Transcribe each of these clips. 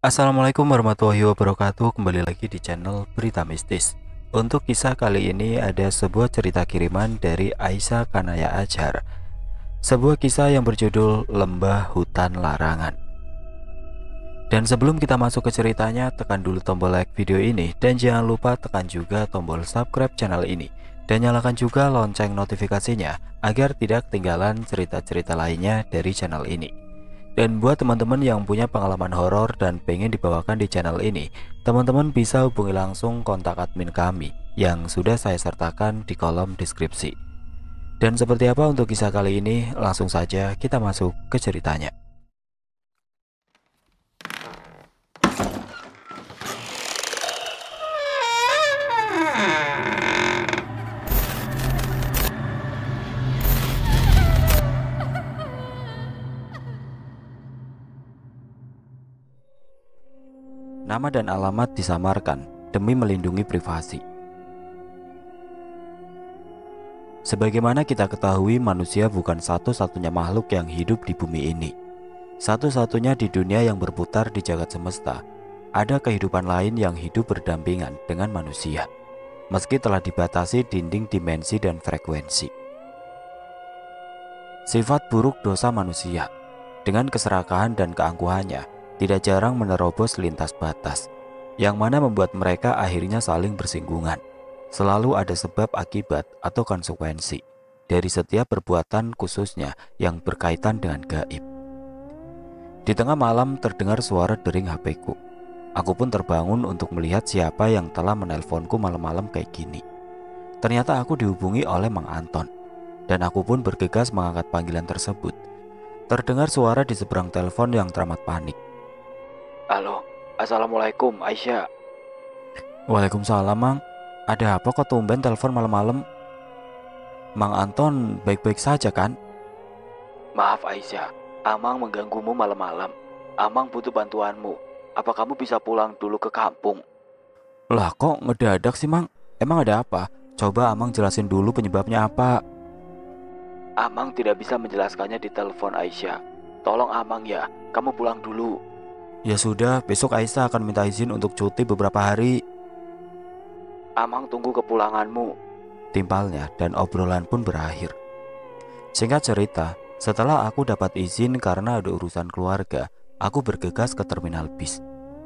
Assalamualaikum warahmatullahi wabarakatuh. Kembali lagi di channel Berita Mistis. Untuk kisah kali ini ada sebuah cerita kiriman dari Aisyah Kanaya Ajar. Sebuah kisah yang berjudul Lembah Hutan Larangan. Dan sebelum kita masuk ke ceritanya, tekan dulu tombol like video ini dan jangan lupa tekan juga tombol subscribe channel ini dan nyalakan juga lonceng notifikasinya agar tidak ketinggalan cerita-cerita lainnya dari channel ini. Dan buat teman-teman yang punya pengalaman horor dan pengen dibawakan di channel ini, teman-teman bisa hubungi langsung kontak admin kami yang sudah saya sertakan di kolom deskripsi. Dan seperti apa untuk kisah kali ini, langsung saja kita masuk ke ceritanya. Nama dan alamat disamarkan demi melindungi privasi. Sebagaimana kita ketahui, manusia bukan satu-satunya makhluk yang hidup di bumi ini. Satu-satunya di dunia yang berputar di jagat semesta. Ada kehidupan lain yang hidup berdampingan dengan manusia, meski telah dibatasi dinding dimensi dan frekuensi. Sifat buruk dosa manusia, dengan keserakahan dan keangkuhannya, tidak jarang menerobos lintas batas, yang mana membuat mereka akhirnya saling bersinggungan. Selalu ada sebab akibat atau konsekuensi dari setiap perbuatan, khususnya yang berkaitan dengan gaib. Di tengah malam terdengar suara dering HP-ku. Aku pun terbangun untuk melihat siapa yang telah menelponku malam-malam kayak gini. Ternyata aku dihubungi oleh Mang Anton, dan aku pun bergegas mengangkat panggilan tersebut. Terdengar suara di seberang telepon yang teramat panik. Halo, Assalamualaikum Aisyah. Waalaikumsalam, Mang. Ada apa kok tumben telepon malam-malam? Mang Anton baik-baik saja kan? Maaf Aisyah, Amang mengganggumu malam-malam. Amang butuh bantuanmu. Apa kamu bisa pulang dulu ke kampung? Lah kok ngedadak sih, Mang? Emang ada apa? Coba Amang jelasin dulu penyebabnya apa. Amang tidak bisa menjelaskannya di telepon Aisyah. Tolong Amang ya, kamu pulang dulu. Ya sudah, besok Aisyah akan minta izin untuk cuti beberapa hari. Amang tunggu kepulanganmu, timpalnya, dan obrolan pun berakhir. Singkat cerita, setelah aku dapat izin karena ada urusan keluarga, aku bergegas ke terminal bis.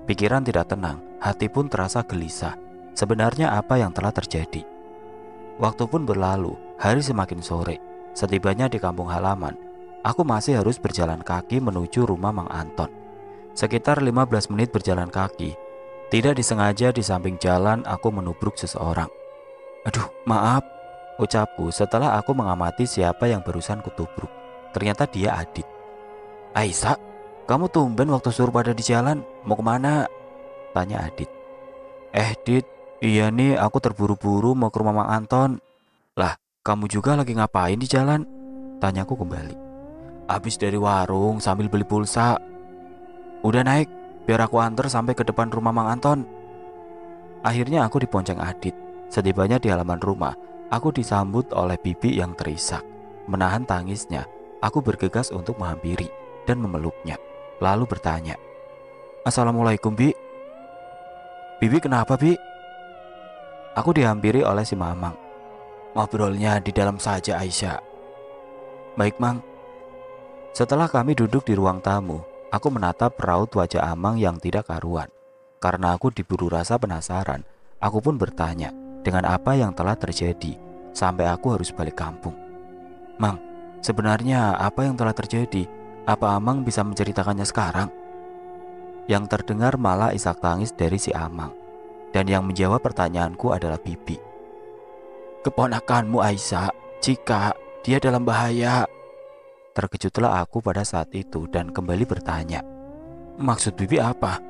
Pikiran tidak tenang, hati pun terasa gelisah. Sebenarnya apa yang telah terjadi? Waktu pun berlalu, hari semakin sore. Setibanya di kampung halaman, aku masih harus berjalan kaki menuju rumah Mang Anton. Sekitar 15 menit berjalan kaki. Tidak disengaja di samping jalan aku menubruk seseorang. Aduh, maaf, ucapku setelah aku mengamati siapa yang barusan kutubruk. Ternyata dia Adit. Aisyah, kamu tumben waktu suruh pada di jalan, mau kemana? Tanya Adit. Dit, iya nih, aku terburu-buru mau ke rumah Mang Anton. Lah, kamu juga lagi ngapain di jalan? Tanyaku kembali. Habis dari warung sambil beli pulsa. Udah naik, biar aku antar sampai ke depan rumah Mang Anton. Akhirnya aku diponceng Adit. Setibanya di halaman rumah, aku disambut oleh Bibi yang terisak. Menahan tangisnya, aku bergegas untuk menghampiri dan memeluknya. Lalu bertanya, Assalamualaikum, Bi. Bibi kenapa, Bi? Aku dihampiri oleh si Mamang. Ngobrolnya di dalam saja, Aisyah. Baik, Mang. Setelah kami duduk di ruang tamu, aku menatap raut wajah Amang yang tidak karuan. Karena aku diburu rasa penasaran, aku pun bertanya dengan apa yang telah terjadi sampai aku harus balik kampung. Mang, sebenarnya apa yang telah terjadi? Apa Amang bisa menceritakannya sekarang? Yang terdengar malah isak tangis dari si Amang. Dan yang menjawab pertanyaanku adalah Bibi. Keponakanmu Aisyah, Cika, dia dalam bahaya. Terkejutlah aku pada saat itu dan kembali bertanya. Maksud Bibi apa?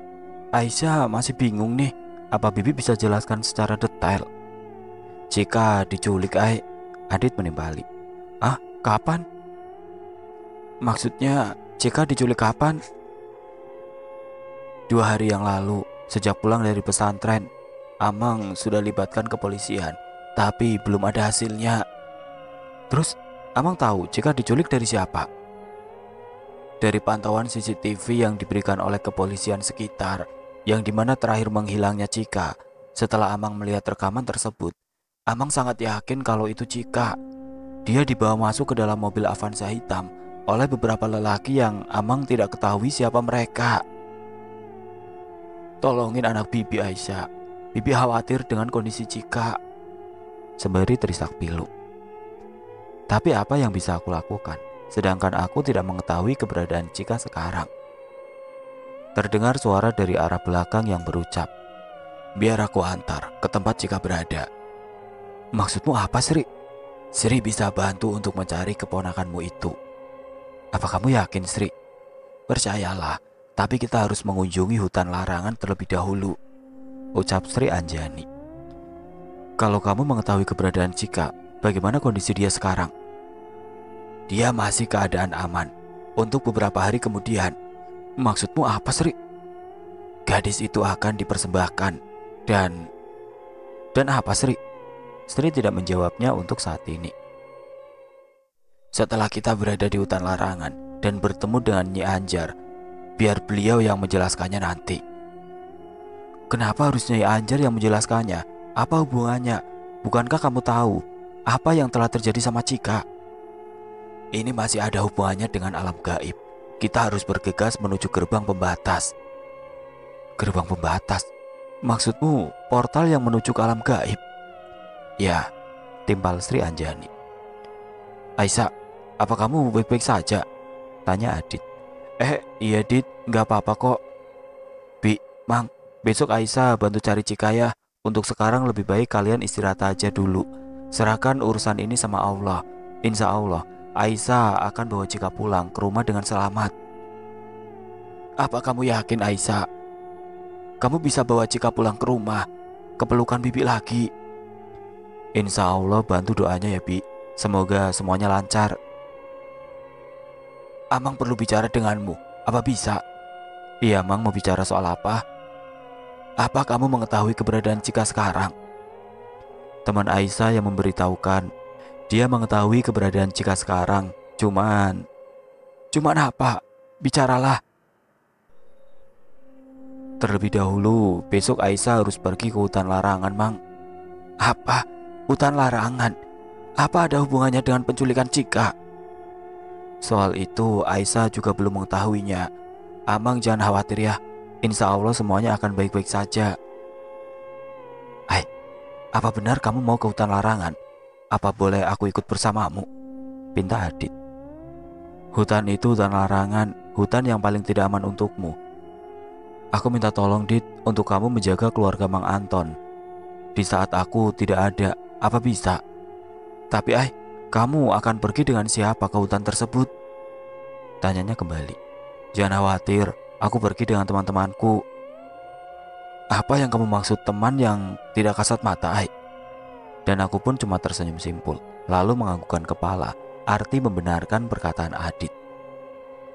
Aisyah masih bingung nih. Apa Bibi bisa jelaskan secara detail? Cika diculik, Adit menimpali. Ah, kapan? Maksudnya Cika diculik kapan? 2 hari yang lalu, sejak pulang dari pesantren. Amang sudah libatkan kepolisian, tapi belum ada hasilnya. Terus Amang tahu Cika diculik dari siapa? Dari pantauan CCTV yang diberikan oleh kepolisian sekitar, yang dimana terakhir menghilangnya Cika, setelah Amang melihat rekaman tersebut, Amang sangat yakin kalau itu Cika. Dia dibawa masuk ke dalam mobil Avanza hitam oleh beberapa lelaki yang Amang tidak ketahui siapa mereka. Tolongin anak Bibi Aisyah. Bibi khawatir dengan kondisi Cika, sembari terisak pilu. Tapi apa yang bisa aku lakukan? Sedangkan aku tidak mengetahui keberadaan Cika sekarang. Terdengar suara dari arah belakang yang berucap, "Biar aku antar ke tempat Cika berada." "Maksudmu apa, Sri?" "Sri bisa bantu untuk mencari keponakanmu itu." "Apa kamu yakin, Sri?" "Percayalah, tapi kita harus mengunjungi hutan larangan terlebih dahulu," ucap Sri Anjani. "Kalau kamu mengetahui keberadaan Cika, bagaimana kondisi dia sekarang?" "Dia masih keadaan aman untuk beberapa hari kemudian." "Maksudmu apa, Sri?" "Gadis itu akan dipersembahkan dan apa, Sri?" Sri tidak menjawabnya untuk saat ini. "Setelah kita berada di hutan larangan dan bertemu dengan Nyi Anjar, biar beliau yang menjelaskannya nanti." "Kenapa harus Nyai Anjar yang menjelaskannya? Apa hubungannya? Bukankah kamu tahu apa yang telah terjadi sama Cika?" "Ini masih ada hubungannya dengan alam gaib. Kita harus bergegas menuju gerbang pembatas." "Gerbang pembatas? Maksudmu portal yang menuju ke alam gaib?" "Ya," timpal Sri Anjani. "Aisyah, apa kamu baik-baik saja?" tanya Adit. Iya Dit, nggak apa-apa kok." "Bi, Mang, besok Aisyah bantu cari Cika ya. Untuk sekarang lebih baik kalian istirahat aja dulu. Serahkan urusan ini sama Allah. Insya Allah Aisyah akan bawa Cika pulang ke rumah dengan selamat." "Apa kamu yakin Aisyah? Kamu bisa bawa Cika pulang ke rumah, ke pelukan Bibi lagi?" "Insya Allah, bantu doanya ya Bi. Semoga semuanya lancar." "Amang perlu bicara denganmu, apa bisa?" "Iya Mang, mau bicara soal apa?" "Apa kamu mengetahui keberadaan Cika sekarang?" "Teman Aisyah yang memberitahukan. Dia mengetahui keberadaan Cika sekarang. Cuman apa? Bicaralah." "Terlebih dahulu, besok Aisyah harus pergi ke hutan larangan, Mang." "Apa? Hutan larangan? Apa ada hubungannya dengan penculikan Cika?" "Soal itu Aisyah juga belum mengetahuinya. Amang jangan khawatir ya. Insya Allah semuanya akan baik-baik saja." "Hai, apa benar kamu mau ke hutan larangan? Apa boleh aku ikut bersamamu?" pinta Adit. "Hutan itu hutan larangan, hutan yang paling tidak aman untukmu. Aku minta tolong Dit untuk kamu menjaga keluarga Mang Anton. Di saat aku tidak ada, apa bisa?" "Tapi kamu akan pergi dengan siapa ke hutan tersebut?" tanyanya kembali. "Jangan khawatir, aku pergi dengan teman-temanku." "Apa yang kamu maksud teman yang tidak kasat mata, Dan aku pun cuma tersenyum simpul, lalu menganggukkan kepala, arti membenarkan perkataan Adit.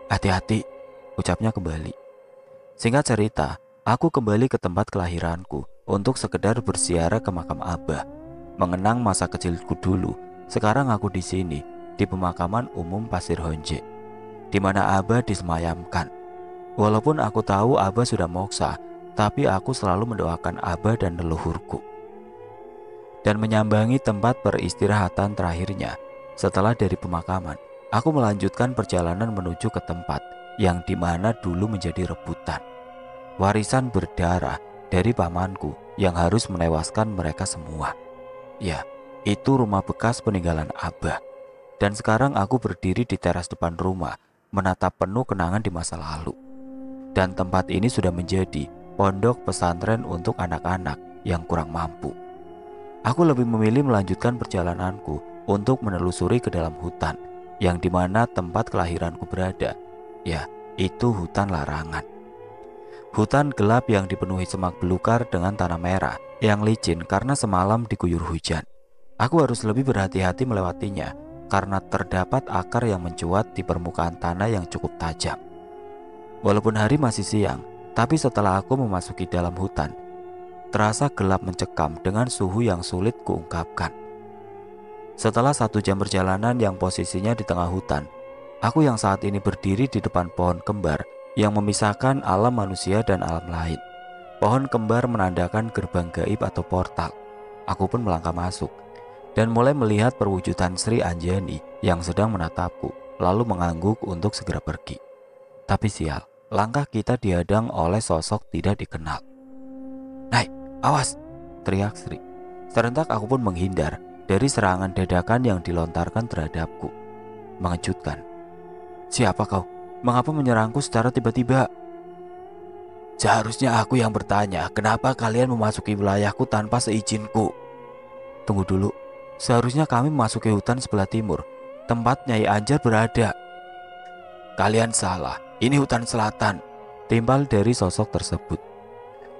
"Hati-hati," ucapnya kembali. Singkat cerita, aku kembali ke tempat kelahiranku untuk sekedar berziarah ke makam Abah, mengenang masa kecilku dulu. Sekarang aku di sini, di pemakaman umum Pasir Honje, di mana Abah disemayamkan. Walaupun aku tahu Abah sudah moksa, tapi aku selalu mendoakan Abah dan leluhurku. Dan menyambangi tempat peristirahatan terakhirnya. Setelah dari pemakaman, aku melanjutkan perjalanan menuju ke tempat yang dimana dulu menjadi rebutan. Warisan berdarah dari pamanku yang harus menewaskan mereka semua. Ya, itu rumah bekas peninggalan Abah. Dan sekarang aku berdiri di teras depan rumah, menatap penuh kenangan di masa lalu. Dan tempat ini sudah menjadi pondok pesantren untuk anak-anak yang kurang mampu. Aku lebih memilih melanjutkan perjalananku untuk menelusuri ke dalam hutan yang dimana tempat kelahiranku berada. Ya, itu hutan larangan. Hutan gelap yang dipenuhi semak belukar dengan tanah merah yang licin karena semalam diguyur hujan. Aku harus lebih berhati-hati melewatinya karena terdapat akar yang mencuat di permukaan tanah yang cukup tajam. Walaupun hari masih siang, tapi setelah aku memasuki dalam hutan, terasa gelap mencekam dengan suhu yang sulit kuungkapkan. Setelah 1 jam perjalanan yang posisinya di tengah hutan, Aku yang saat ini berdiri di depan pohon kembar yang memisahkan alam manusia dan alam lain. Pohon kembar menandakan gerbang gaib atau portal. Aku pun melangkah masuk dan mulai melihat perwujudan Sri Anjani yang sedang menatapku, lalu mengangguk untuk segera pergi. Tapi sial, langkah kita dihadang oleh sosok tidak dikenal. "Nai, awas!" teriak Sri. Serentak aku pun menghindar dari serangan dadakan yang dilontarkan terhadapku. Mengejutkan. "Siapa kau? Mengapa menyerangku secara tiba-tiba?" "Seharusnya aku yang bertanya, kenapa kalian memasuki wilayahku tanpa seizinku?" "Tunggu dulu. Seharusnya kami memasuki hutan sebelah timur, tempat Nyai Anjar berada." "Kalian salah, ini hutan selatan," timpal dari sosok tersebut.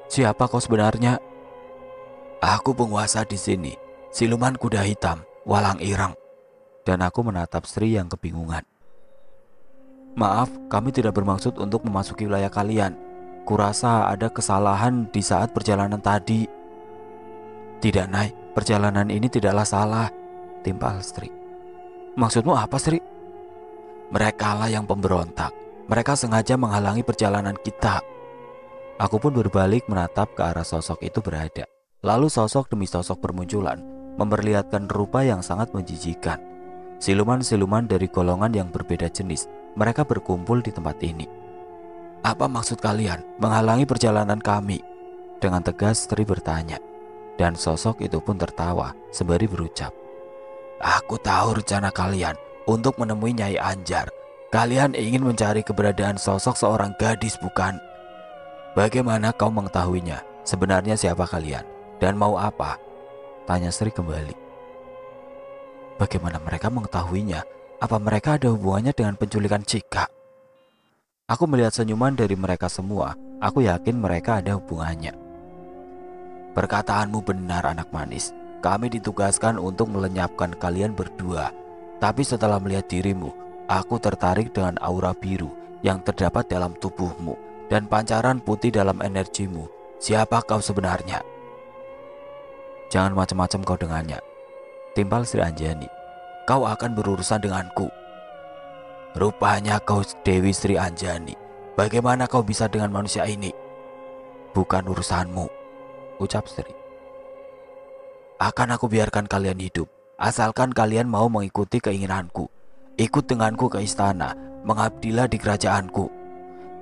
"Siapa kau sebenarnya?" "Aku penguasa di sini, siluman kuda hitam, Walang Ireng." Dan aku menatap Sri yang kebingungan. "Maaf, kami tidak bermaksud untuk memasuki wilayah kalian. Kurasa ada kesalahan di saat perjalanan tadi." "Tidak, Nai, perjalanan ini tidaklah salah," timpal Sri. "Maksudmu apa, Sri?" "Merekalah yang pemberontak. Mereka sengaja menghalangi perjalanan kita." Aku pun berbalik menatap ke arah sosok itu berada. Lalu sosok demi sosok bermunculan, memperlihatkan rupa yang sangat menjijikan. Siluman-siluman dari golongan yang berbeda jenis, mereka berkumpul di tempat ini. "Apa maksud kalian menghalangi perjalanan kami?" Dengan tegas Sri bertanya. Dan sosok itu pun tertawa sembari berucap, "Aku tahu rencana kalian untuk menemui Nyai Anjar. Kalian ingin mencari keberadaan sosok seorang gadis, bukan? Bagaimana kau mengetahuinya? Sebenarnya siapa kalian? Dan mau apa?" tanya Sri kembali. Bagaimana mereka mengetahuinya? Apa mereka ada hubungannya dengan penculikan Cika? Aku melihat senyuman dari mereka semua. Aku yakin mereka ada hubungannya. "Perkataanmu benar, anak manis. Kami ditugaskan untuk melenyapkan kalian berdua. Tapi setelah melihat dirimu, aku tertarik dengan aura biru yang terdapat dalam tubuhmu dan pancaran putih dalam energimu. Siapa kau sebenarnya?" "Jangan macam-macam kau dengannya," timpal Sri Anjani. "Kau akan berurusan denganku." "Rupanya kau Dewi Sri Anjani. Bagaimana kau bisa dengan manusia ini?" "Bukan urusanmu," ucap Sri. "Akan aku biarkan kalian hidup, asalkan kalian mau mengikuti keinginanku. Ikut denganku ke istana, mengabdilah di kerajaanku.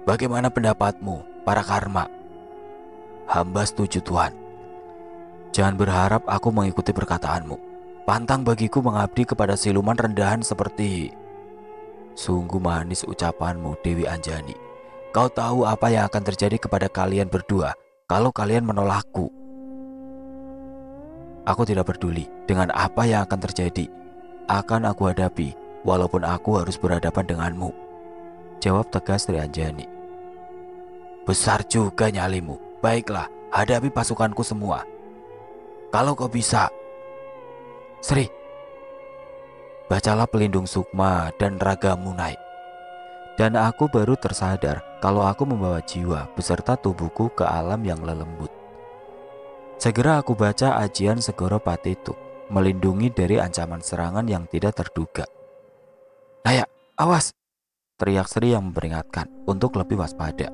Bagaimana pendapatmu, para karma?" "Hamba setuju, Tuhan." "Jangan berharap aku mengikuti perkataanmu. Pantang bagiku mengabdi kepada siluman rendahan seperti..." "Sungguh manis ucapanmu, Dewi Anjani. Kau tahu apa yang akan terjadi kepada kalian berdua kalau kalian menolakku?" "Aku tidak peduli dengan apa yang akan terjadi. Akan aku hadapi, walaupun aku harus berhadapan denganmu," jawab tegas Sri Anjani. "Besar juga nyalimu. Baiklah, hadapi pasukanku semua. Kalau kau bisa." "Sri, bacalah pelindung sukma dan ragamu, Nai." Dan aku baru tersadar kalau aku membawa jiwa beserta tubuhku ke alam yang lelembut. Segera aku baca ajian Segoro Patitu, melindungi dari ancaman serangan yang tidak terduga. "Naya, awas!" teriak Sri yang memperingatkan untuk lebih waspada.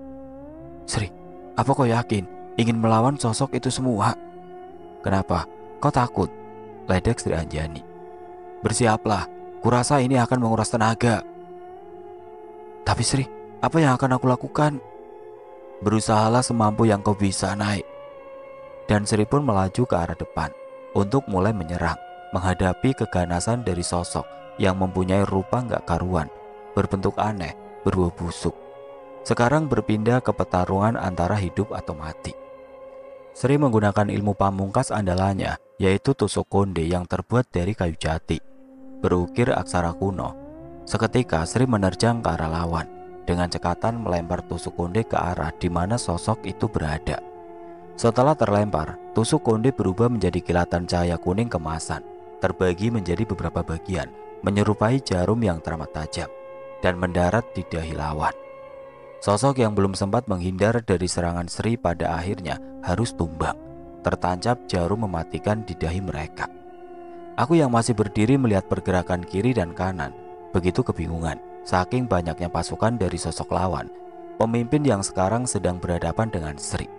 "Sri, apa kau yakin ingin melawan sosok itu semua?" "Kenapa? Kau takut?" ledek Sri Anjani. "Bersiaplah, kurasa ini akan menguras tenaga." "Tapi Sri, apa yang akan aku lakukan?" "Berusahalah semampu yang kau bisa, Nai." Dan Sri pun melaju ke arah depan untuk mulai menyerang, menghadapi keganasan dari sosok yang mempunyai rupa gak karuan, berbentuk aneh, berbau busuk. Sekarang berpindah ke pertarungan antara hidup atau mati. Sri menggunakan ilmu pamungkas andalannya, yaitu tusuk konde yang terbuat dari kayu jati, berukir aksara kuno. Seketika Sri menerjang ke arah lawan, dengan cekatan melempar tusuk konde ke arah di mana sosok itu berada. Setelah terlempar, tusuk konde berubah menjadi kilatan cahaya kuning kemasan, terbagi menjadi beberapa bagian, menyerupai jarum yang teramat tajam, dan mendarat di dahi lawan. Sosok yang belum sempat menghindar dari serangan Sri pada akhirnya harus tumbang, tertancap jarum mematikan di dahi mereka. Aku yang masih berdiri melihat pergerakan kiri dan kanan, begitu kebingungan, saking banyaknya pasukan dari sosok lawan, pemimpin yang sekarang sedang berhadapan dengan Sri.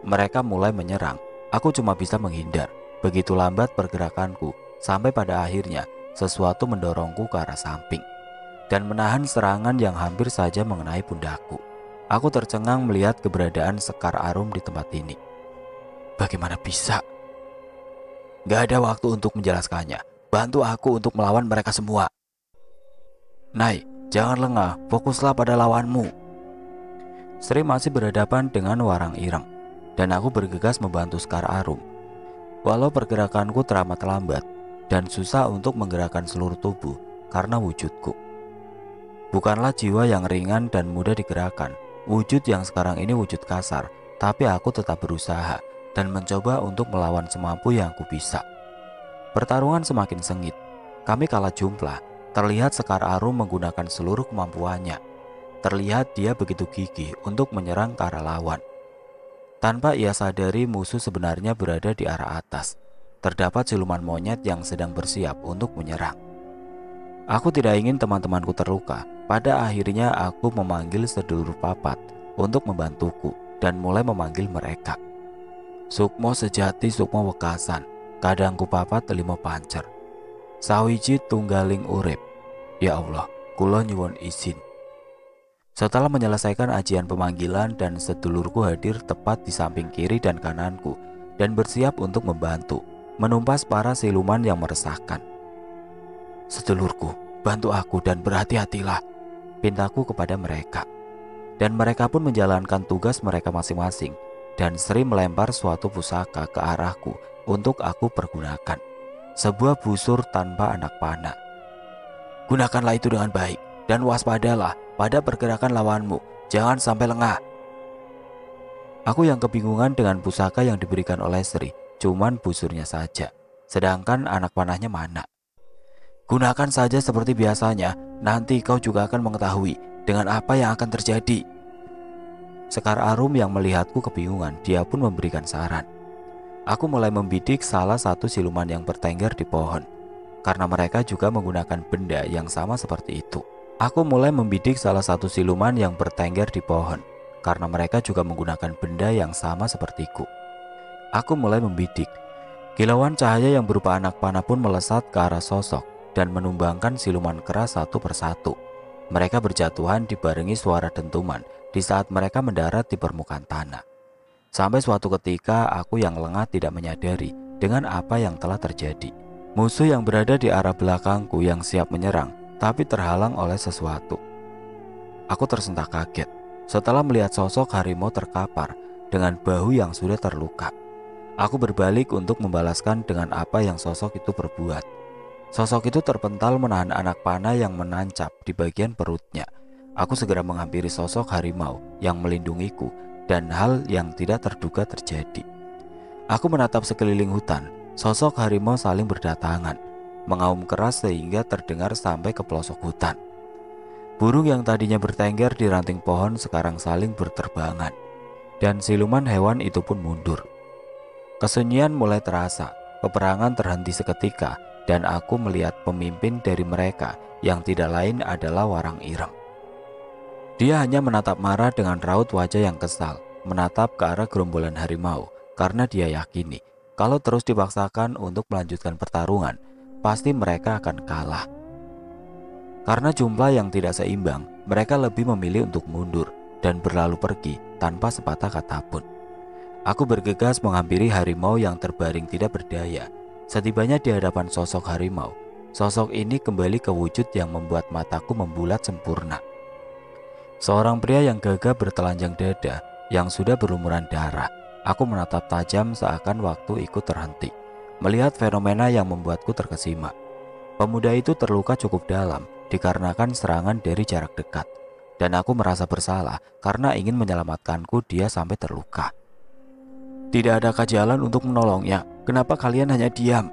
Mereka mulai menyerang, aku cuma bisa menghindar. Begitu lambat pergerakanku, sampai pada akhirnya sesuatu mendorongku ke arah samping dan menahan serangan yang hampir saja mengenai pundakku. Aku tercengang melihat keberadaan Sekar Arum di tempat ini. Bagaimana bisa? Gak ada waktu untuk menjelaskannya. Bantu aku untuk melawan mereka semua. Nai, jangan lengah, fokuslah pada lawanmu. Sri masih berhadapan dengan Warang Ireng, dan aku bergegas membantu Sekar Arum. Walau pergerakanku teramat lambat dan susah untuk menggerakkan seluruh tubuh karena wujudku bukanlah jiwa yang ringan dan mudah digerakkan. Wujud yang sekarang ini wujud kasar, tapi aku tetap berusaha dan mencoba untuk melawan semampu yang aku bisa. Pertarungan semakin sengit. Kami kalah jumlah. Terlihat Sekar Arum menggunakan seluruh kemampuannya. Terlihat dia begitu gigih untuk menyerang ke arah lawan. Tanpa ia sadari musuh sebenarnya berada di arah atas. Terdapat siluman monyet yang sedang bersiap untuk menyerang. Aku tidak ingin teman-temanku terluka. Pada akhirnya aku memanggil sedulur papat untuk membantuku dan mulai memanggil mereka. Sukmo sejati sukmo wekasan, kadangku papat limo pancer. Sawiji tunggaling urip. Ya Allah, kula nyuwun izin. Setelah menyelesaikan ajian pemanggilan dan sedulurku hadir tepat di samping kiri dan kananku dan bersiap untuk membantu menumpas para siluman yang meresahkan. Sedulurku, bantu aku dan berhati-hatilah, pintaku kepada mereka. Dan mereka pun menjalankan tugas mereka masing-masing. Dan Sri melempar suatu pusaka ke arahku untuk aku pergunakan. Sebuah busur tanpa anak panah. Gunakanlah itu dengan baik dan waspadalah pada pergerakan lawanmu. Jangan sampai lengah. Aku yang kebingungan dengan pusaka yang diberikan oleh Sri. Cuman busurnya saja. Sedangkan anak panahnya mana? Gunakan saja seperti biasanya, nanti kau juga akan mengetahui dengan apa yang akan terjadi. Sekar Arum yang melihatku kebingungan, dia pun memberikan saran. Aku mulai membidik salah satu siluman yang bertengger di pohon, karena mereka juga menggunakan benda yang sama seperti itu. Aku mulai membidik salah satu siluman yang bertengger di pohon, karena mereka juga menggunakan benda yang sama sepertiku. Aku mulai membidik. Kilauan cahaya yang berupa anak panah pun melesat ke arah sosok dan menumbangkan siluman keras satu persatu. Mereka berjatuhan dibarengi suara dentuman di saat mereka mendarat di permukaan tanah. Sampai suatu ketika aku yang lengah tidak menyadari dengan apa yang telah terjadi. Musuh yang berada di arah belakangku yang siap menyerang, tapi terhalang oleh sesuatu. Aku tersentak kaget setelah melihat sosok harimau terkapar dengan bahu yang sudah terluka. Aku berbalik untuk membalaskan dengan apa yang sosok itu perbuat. Sosok itu terpental menahan anak panah yang menancap di bagian perutnya. Aku segera menghampiri sosok harimau yang melindungiku dan hal yang tidak terduga terjadi. Aku menatap sekeliling hutan. Sosok harimau saling berdatangan, mengaum keras sehingga terdengar sampai ke pelosok hutan. Burung yang tadinya bertengger di ranting pohon sekarang saling berterbangan, dan siluman hewan itu pun mundur. Kesunyian mulai terasa, peperangan terhenti seketika, dan aku melihat pemimpin dari mereka yang tidak lain adalah Warang Ireng. Dia hanya menatap marah dengan raut wajah yang kesal, menatap ke arah gerombolan harimau, karena dia yakini kalau terus dipaksakan untuk melanjutkan pertarungan, pasti mereka akan kalah. Karena jumlah yang tidak seimbang, mereka lebih memilih untuk mundur dan berlalu pergi tanpa sepatah kata pun. Aku bergegas menghampiri harimau yang terbaring tidak berdaya. Setibanya di hadapan sosok harimau, sosok ini kembali ke wujud yang membuat mataku membulat sempurna. Seorang pria yang gagah bertelanjang dada, yang sudah berlumuran darah. Aku menatap tajam seakan waktu ikut terhenti, melihat fenomena yang membuatku terkesima. Pemuda itu terluka cukup dalam dikarenakan serangan dari jarak dekat, dan aku merasa bersalah karena ingin menyelamatkanku dia sampai terluka. Tidak adakah jalan untuk menolongnya? Kenapa kalian hanya diam?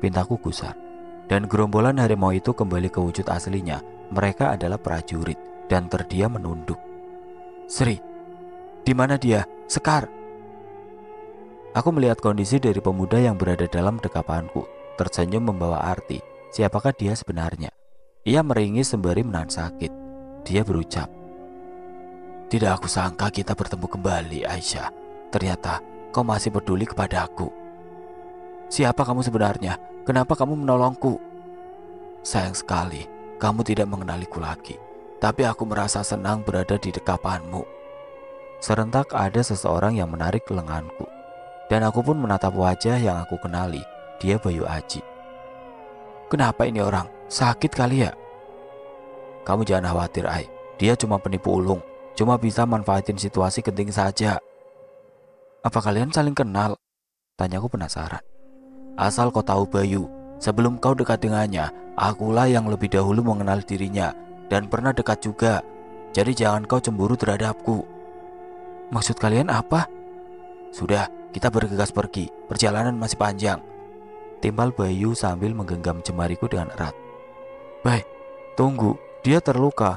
Pintaku gusar. Dan gerombolan harimau itu kembali ke wujud aslinya. Mereka adalah prajurit dan terdiam menunduk. Sri, di mana dia? Sekar. Aku melihat kondisi dari pemuda yang berada dalam dekapanku, tersenyum membawa arti. Siapakah dia sebenarnya? Ia meringis sembari menahan sakit. Dia berucap, "Tidak aku sangka kita bertemu kembali, Aisyah. Ternyata kau masih peduli kepada aku. Siapa kamu sebenarnya? Kenapa kamu menolongku?" "Sayang sekali, kamu tidak mengenaliku lagi. Tapi aku merasa senang berada di dekapanmu." Serentak ada seseorang yang menarik lenganku. Dan aku pun menatap wajah yang aku kenali. Dia Bayu Aji. "Kenapa ini orang? Sakit kali ya?" "Kamu jangan khawatir, Ai. Dia cuma penipu ulung. Cuma bisa manfaatin situasi genting saja." "Apa kalian saling kenal?" tanyaku penasaran. "Asal kau tahu Bayu, sebelum kau dekat dengannya, akulah yang lebih dahulu mengenal dirinya dan pernah dekat juga. Jadi jangan kau cemburu terhadapku." "Maksud kalian apa?" "Sudah, kita bergegas pergi. Perjalanan masih panjang," timpal Bayu sambil menggenggam jemariku dengan erat. "Baik, tunggu, dia terluka.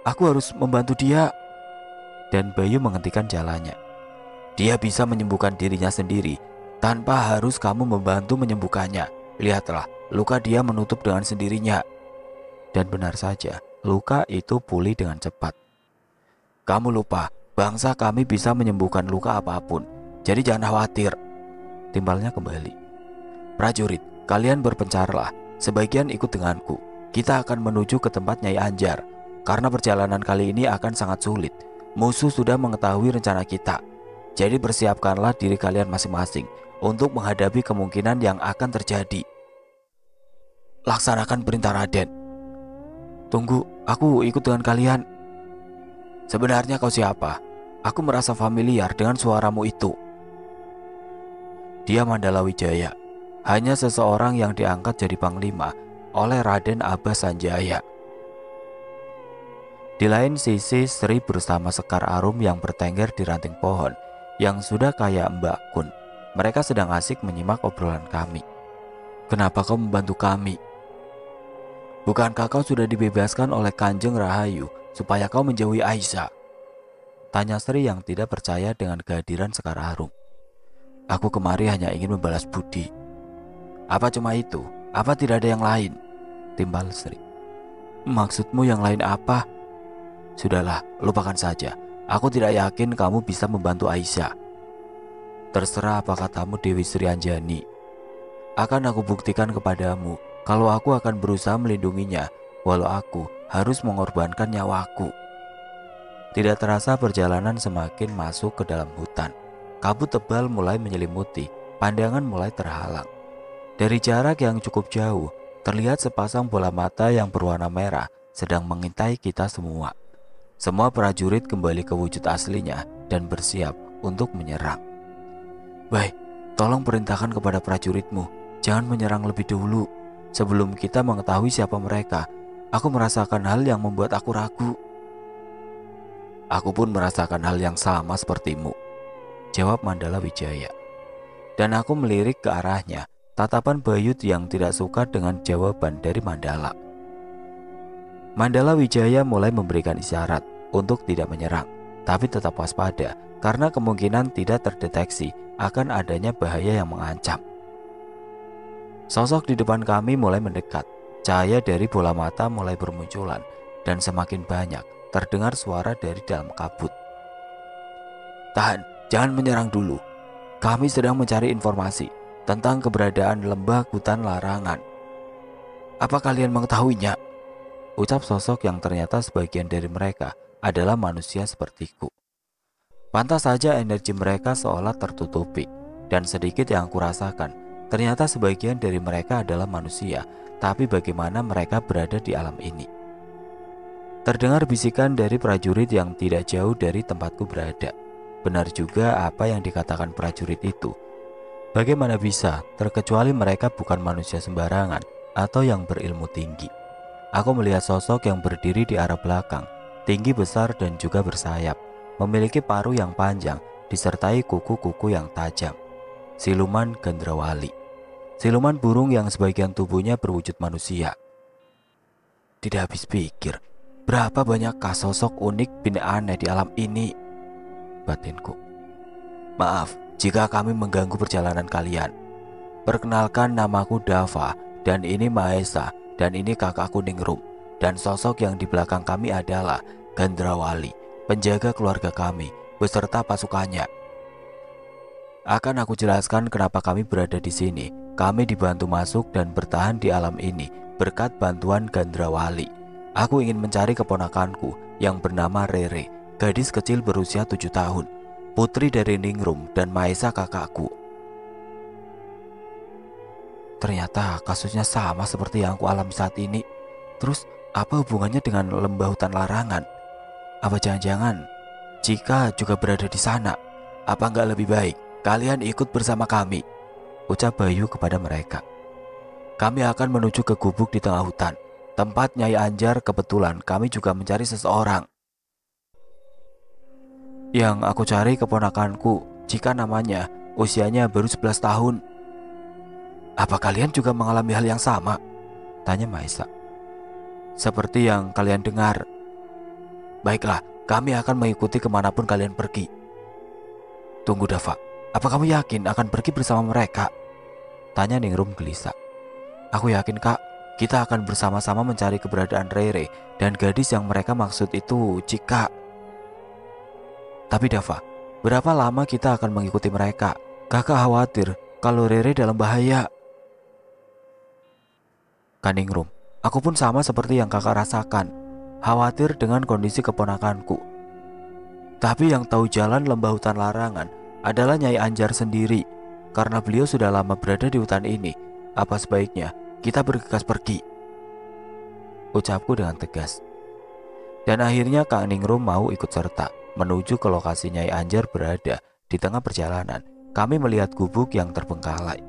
Aku harus membantu dia." Dan Bayu menghentikan jalannya. "Dia bisa menyembuhkan dirinya sendiri tanpa harus kamu membantu menyembuhkannya. Lihatlah, luka dia menutup dengan sendirinya." Dan benar saja, luka itu pulih dengan cepat. "Kamu lupa, bangsa kami bisa menyembuhkan luka apapun. Jadi jangan khawatir," timbalnya kembali. "Prajurit, kalian berpencarlah. Sebagian ikut denganku. Kita akan menuju ke tempat Nyai Anjar. Karena perjalanan kali ini akan sangat sulit. Musuh sudah mengetahui rencana kita. Jadi persiapkanlah diri kalian masing-masing untuk menghadapi kemungkinan yang akan terjadi." "Laksanakan perintah Raden." "Tunggu, aku ikut dengan kalian." "Sebenarnya kau siapa? Aku merasa familiar dengan suaramu itu." "Dia Mandala Wijaya. Hanya seseorang yang diangkat jadi panglima oleh Raden Abbas Sanjaya." Di lain sisi, Sri bersama Sekar Arum yang bertengger di ranting pohon yang sudah kayak Mbak Kun. Mereka sedang asik menyimak obrolan kami. "Kenapa kau membantu kami? Bukankah kau sudah dibebaskan oleh Kanjeng Rahayu supaya kau menjauhi Aisyah?" tanya Sri yang tidak percaya dengan kehadiran Sekar Arum. "Aku kemari hanya ingin membalas budi." "Apa cuma itu? Apa tidak ada yang lain?" timbal Sri. "Maksudmu yang lain apa?" "Sudahlah, lupakan saja. Aku tidak yakin kamu bisa membantu Aisyah." "Terserah apa katamu Dewi Sri Anjani. Akan aku buktikan kepadamu kalau aku akan berusaha melindunginya, walau aku harus mengorbankan nyawaku." Tidak terasa perjalanan semakin masuk ke dalam hutan. Kabut tebal mulai menyelimuti, pandangan mulai terhalang. Dari jarak yang cukup jauh, terlihat sepasang bola mata yang berwarna merah sedang mengintai kita semua. Semua prajurit kembali ke wujud aslinya dan bersiap untuk menyerang. "Baik, tolong perintahkan kepada prajuritmu, jangan menyerang lebih dulu. Sebelum kita mengetahui siapa mereka, aku merasakan hal yang membuat aku ragu." "Aku pun merasakan hal yang sama sepertimu," jawab Mandala Wijaya. Dan aku melirik ke arahnya, tatapan Bayut yang tidak suka dengan jawaban dari Mandala. Mandala Wijaya mulai memberikan isyarat untuk tidak menyerang, tapi tetap waspada karena kemungkinan tidak terdeteksi akan adanya bahaya yang mengancam. Sosok di depan kami mulai mendekat. Cahaya dari bola mata mulai bermunculan dan semakin banyak terdengar suara dari dalam kabut. "Tahan, jangan menyerang dulu. Kami sedang mencari informasi tentang keberadaan lembah hutan larangan." "Apa kalian mengetahuinya?" ucap sosok yang ternyata sebagian dari mereka adalah manusia sepertiku. Pantas saja energi mereka seolah tertutupi, dan sedikit yang kurasakan, ternyata sebagian dari mereka adalah manusia, tapi bagaimana mereka berada di alam ini? Terdengar bisikan dari prajurit yang tidak jauh dari tempatku berada. Benar juga apa yang dikatakan prajurit itu. Bagaimana bisa, terkecuali mereka bukan manusia sembarangan atau yang berilmu tinggi. Aku melihat sosok yang berdiri di arah belakang, tinggi besar dan juga bersayap, memiliki paruh yang panjang disertai kuku-kuku yang tajam. Siluman Gendrawali, siluman burung yang sebagian tubuhnya berwujud manusia. Tidak habis pikir, berapa banyakkah sosok unik bin aneh di alam ini, batinku. "Maaf jika kami mengganggu perjalanan kalian. Perkenalkan, namaku Dava, dan ini Mahesa, dan ini kakakku Ningrum. Dan sosok yang di belakang kami adalah Gandrawali, penjaga keluarga kami, beserta pasukannya. Akan aku jelaskan kenapa kami berada di sini. Kami dibantu masuk dan bertahan di alam ini berkat bantuan Gandrawali. Aku ingin mencari keponakanku yang bernama Rere, gadis kecil berusia 7 tahun, putri dari Ningrum dan Maesa kakakku. Ternyata kasusnya sama seperti yang aku alami saat ini. Terus apa hubungannya dengan lembah hutan larangan? Apa jangan-jangan Cika juga berada di sana? Apa nggak lebih baik kalian ikut bersama kami? Ucap Bayu kepada mereka. Kami akan menuju ke gubuk di tengah hutan, tempat Nyai Anjar. Kebetulan kami juga mencari seseorang. Yang aku cari keponakanku, Cika namanya, usianya baru 11 tahun. Apa kalian juga mengalami hal yang sama? Tanya Maesa. Seperti yang kalian dengar. Baiklah, kami akan mengikuti kemanapun kalian pergi. Tunggu Dava, apa kamu yakin akan pergi bersama mereka? Tanya Ningrum gelisah. Aku yakin kak, kita akan bersama-sama mencari keberadaan Rere dan gadis yang mereka maksud itu Cika. Tapi Dava, berapa lama kita akan mengikuti mereka? Kakak khawatir kalau Rere dalam bahaya. Kaningrum, aku pun sama seperti yang kakak rasakan, khawatir dengan kondisi keponakanku. Tapi yang tahu jalan lembah hutan larangan adalah Nyai Anjar sendiri. Karena beliau sudah lama berada di hutan ini, apa sebaiknya kita bergegas pergi? Ucapku dengan tegas. Dan akhirnya Kang Ningrum mau ikut serta menuju ke lokasi Nyai Anjar berada. Di tengah perjalanan, kami melihat gubuk yang terbengkalai,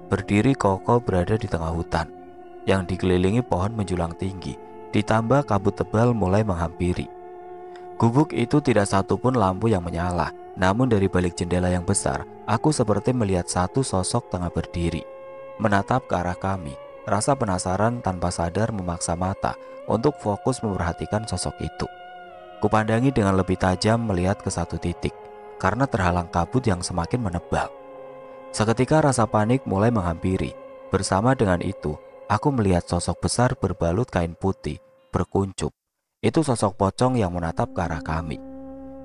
berdiri kokoh berada di tengah hutan yang dikelilingi pohon menjulang tinggi, ditambah kabut tebal mulai menghampiri. Gubuk itu tidak satupun lampu yang menyala, namun dari balik jendela yang besar, aku seperti melihat satu sosok tengah berdiri, menatap ke arah kami. Rasa penasaran tanpa sadar memaksa mata untuk fokus memperhatikan sosok itu. Kupandangi dengan lebih tajam melihat ke satu titik, karena terhalang kabut yang semakin menebal. Seketika rasa panik mulai menghampiri. Bersama dengan itu, aku melihat sosok besar berbalut kain putih, berkuncup. Itu sosok pocong yang menatap ke arah kami.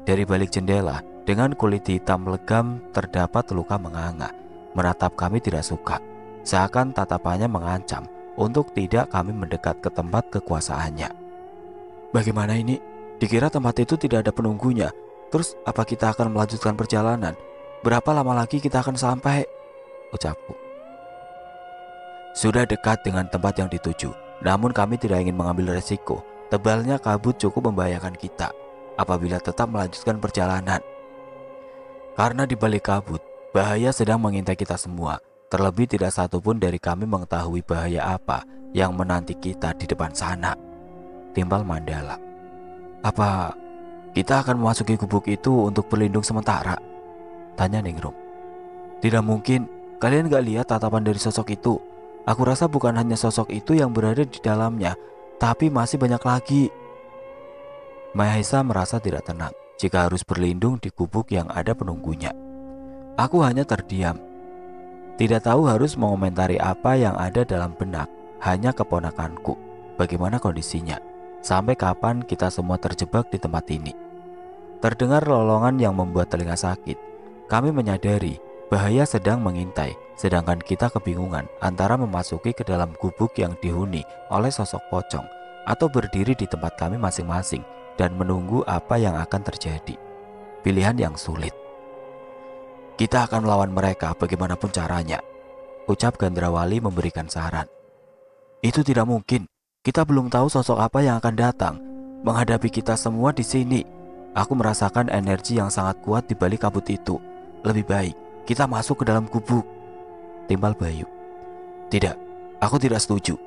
Dari balik jendela, dengan kulit hitam legam terdapat luka menganga, menatap kami tidak suka. Seakan tatapannya mengancam untuk tidak kami mendekat ke tempat kekuasaannya. Bagaimana ini? Dikira tempat itu tidak ada penunggunya. Terus apa kita akan melanjutkan perjalanan? Berapa lama lagi kita akan sampai? Ucapku. Sudah dekat dengan tempat yang dituju, namun kami tidak ingin mengambil resiko. Tebalnya kabut cukup membahayakan kita apabila tetap melanjutkan perjalanan. Karena di balik kabut, bahaya sedang mengintai kita semua. Terlebih tidak satupun dari kami mengetahui bahaya apa yang menanti kita di depan sana. Timbal Mandala. Apa kita akan memasuki gubuk itu untuk berlindung sementara? Tanya Ningrum. Tidak mungkin, kalian gak lihat tatapan dari sosok itu. Aku rasa bukan hanya sosok itu yang berada di dalamnya, tapi masih banyak lagi. Mahesa merasa tidak tenang jika harus berlindung di gubuk yang ada penunggunya. Aku hanya terdiam. Tidak tahu harus mengomentari apa yang ada dalam benak hanya keponakanku. Bagaimana kondisinya? Sampai kapan kita semua terjebak di tempat ini? Terdengar lolongan yang membuat telinga sakit. Kami menyadari bahaya sedang mengintai, sedangkan kita kebingungan antara memasuki ke dalam gubuk yang dihuni oleh sosok pocong atau berdiri di tempat kami masing-masing dan menunggu apa yang akan terjadi. Pilihan yang sulit. Kita akan melawan mereka bagaimanapun caranya, ucap Gandrawali memberikan saran. Itu tidak mungkin. Kita belum tahu sosok apa yang akan datang menghadapi kita semua di sini. Aku merasakan energi yang sangat kuat di balik kabut itu. Lebih baik kita masuk ke dalam gubuk. Timbal Bayu. Tidak, aku tidak setuju,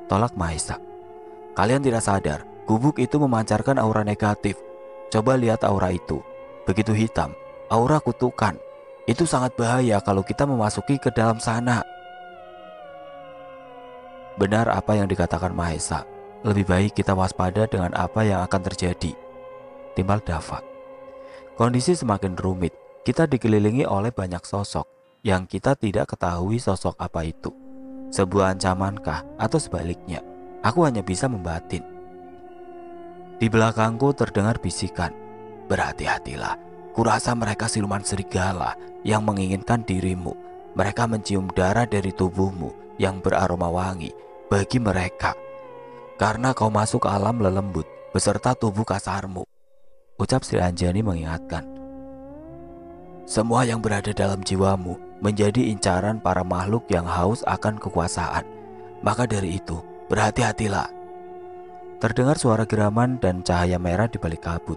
tolak Mahesa. Kalian tidak sadar, gubuk itu memancarkan aura negatif. Coba lihat aura itu. Begitu hitam, aura kutukan. Itu sangat bahaya kalau kita memasuki ke dalam sana. Benar apa yang dikatakan Mahesa. Lebih baik kita waspada dengan apa yang akan terjadi, timbal Dava. Kondisi semakin rumit. Kita dikelilingi oleh banyak sosok yang kita tidak ketahui sosok apa itu. Sebuah ancamankah atau sebaliknya? Aku hanya bisa membatin. Di belakangku terdengar bisikan, "Berhati-hatilah, kurasa mereka siluman serigala yang menginginkan dirimu. Mereka mencium darah dari tubuhmu yang beraroma wangi bagi mereka, karena kau masuk ke alam lelembut beserta tubuh kasarmu." Ucap Sri Anjani mengingatkan, "Semua yang berada dalam jiwamu menjadi incaran para makhluk yang haus akan kekuasaan. Maka dari itu, berhati-hatilah." Terdengar suara geraman dan cahaya merah di balik kabut.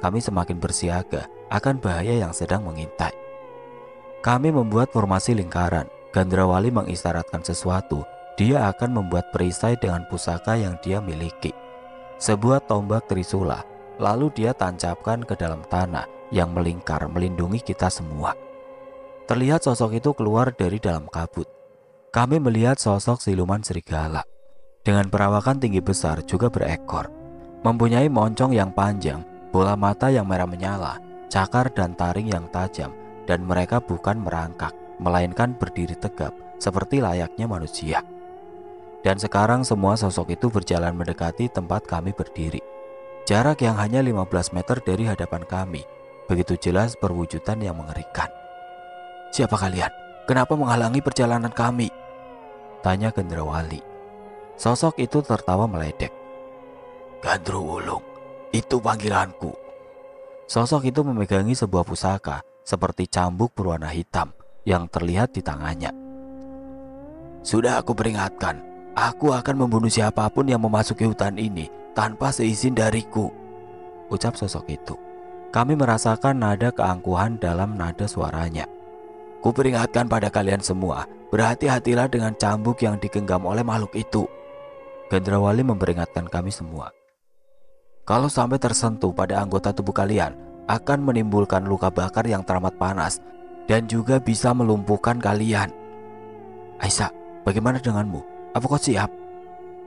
Kami semakin bersiaga akan bahaya yang sedang mengintai. Kami membuat formasi lingkaran. Gandrawali mengisyaratkan sesuatu. Dia akan membuat perisai dengan pusaka yang dia miliki, sebuah tombak trisula. Lalu dia tancapkan ke dalam tanah yang melingkar melindungi kita semua. Terlihat sosok itu keluar dari dalam kabut. Kami melihat sosok siluman serigala dengan perawakan tinggi besar, juga berekor, mempunyai moncong yang panjang, bola mata yang merah menyala, cakar dan taring yang tajam, dan mereka bukan merangkak, melainkan berdiri tegap seperti layaknya manusia. Dan sekarang semua sosok itu berjalan mendekati tempat kami berdiri. Jarak yang hanya 15 meter dari hadapan kami, begitu jelas perwujudan yang mengerikan. "Siapa kalian? Kenapa menghalangi perjalanan kami?" tanya Gandrawali. Sosok itu tertawa meledek. "Gandru Wulung, itu panggilanku." Sosok itu memegangi sebuah pusaka seperti cambuk berwarna hitam yang terlihat di tangannya. "Sudah aku peringatkan, aku akan membunuh siapapun yang memasuki hutan ini tanpa seizin dariku," ucap sosok itu. Kami merasakan nada keangkuhan dalam nada suaranya. "Kuperingatkan pada kalian semua, berhati-hatilah dengan cambuk yang digenggam oleh makhluk itu." Gandrawali memperingatkan kami semua. "Kalau sampai tersentuh pada anggota tubuh kalian, akan menimbulkan luka bakar yang teramat panas dan juga bisa melumpuhkan kalian." "Aisyah, bagaimana denganmu? Apa kau siap?"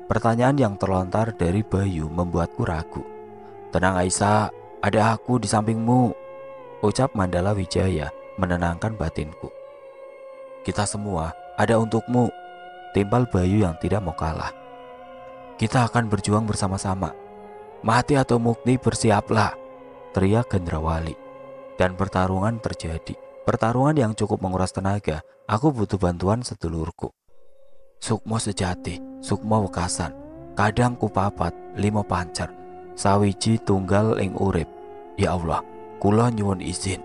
Pertanyaan yang terlontar dari Bayu membuatku ragu. "Tenang Aisyah, ada aku di sampingmu," ucap Mandala Wijaya menenangkan batinku. "Kita semua ada untukmu," timpal Bayu yang tidak mau kalah. "Kita akan berjuang bersama-sama. Mati atau mukni, bersiaplah," teriak Gandrawali. Dan pertarungan terjadi. Pertarungan yang cukup menguras tenaga. Aku butuh bantuan sedulurku. "Sukmo sejati, sukmo wekasan, kadang kupapat, limo pancer, sawiji tunggal ing urip. Ya Allah, kula nyuwun izin."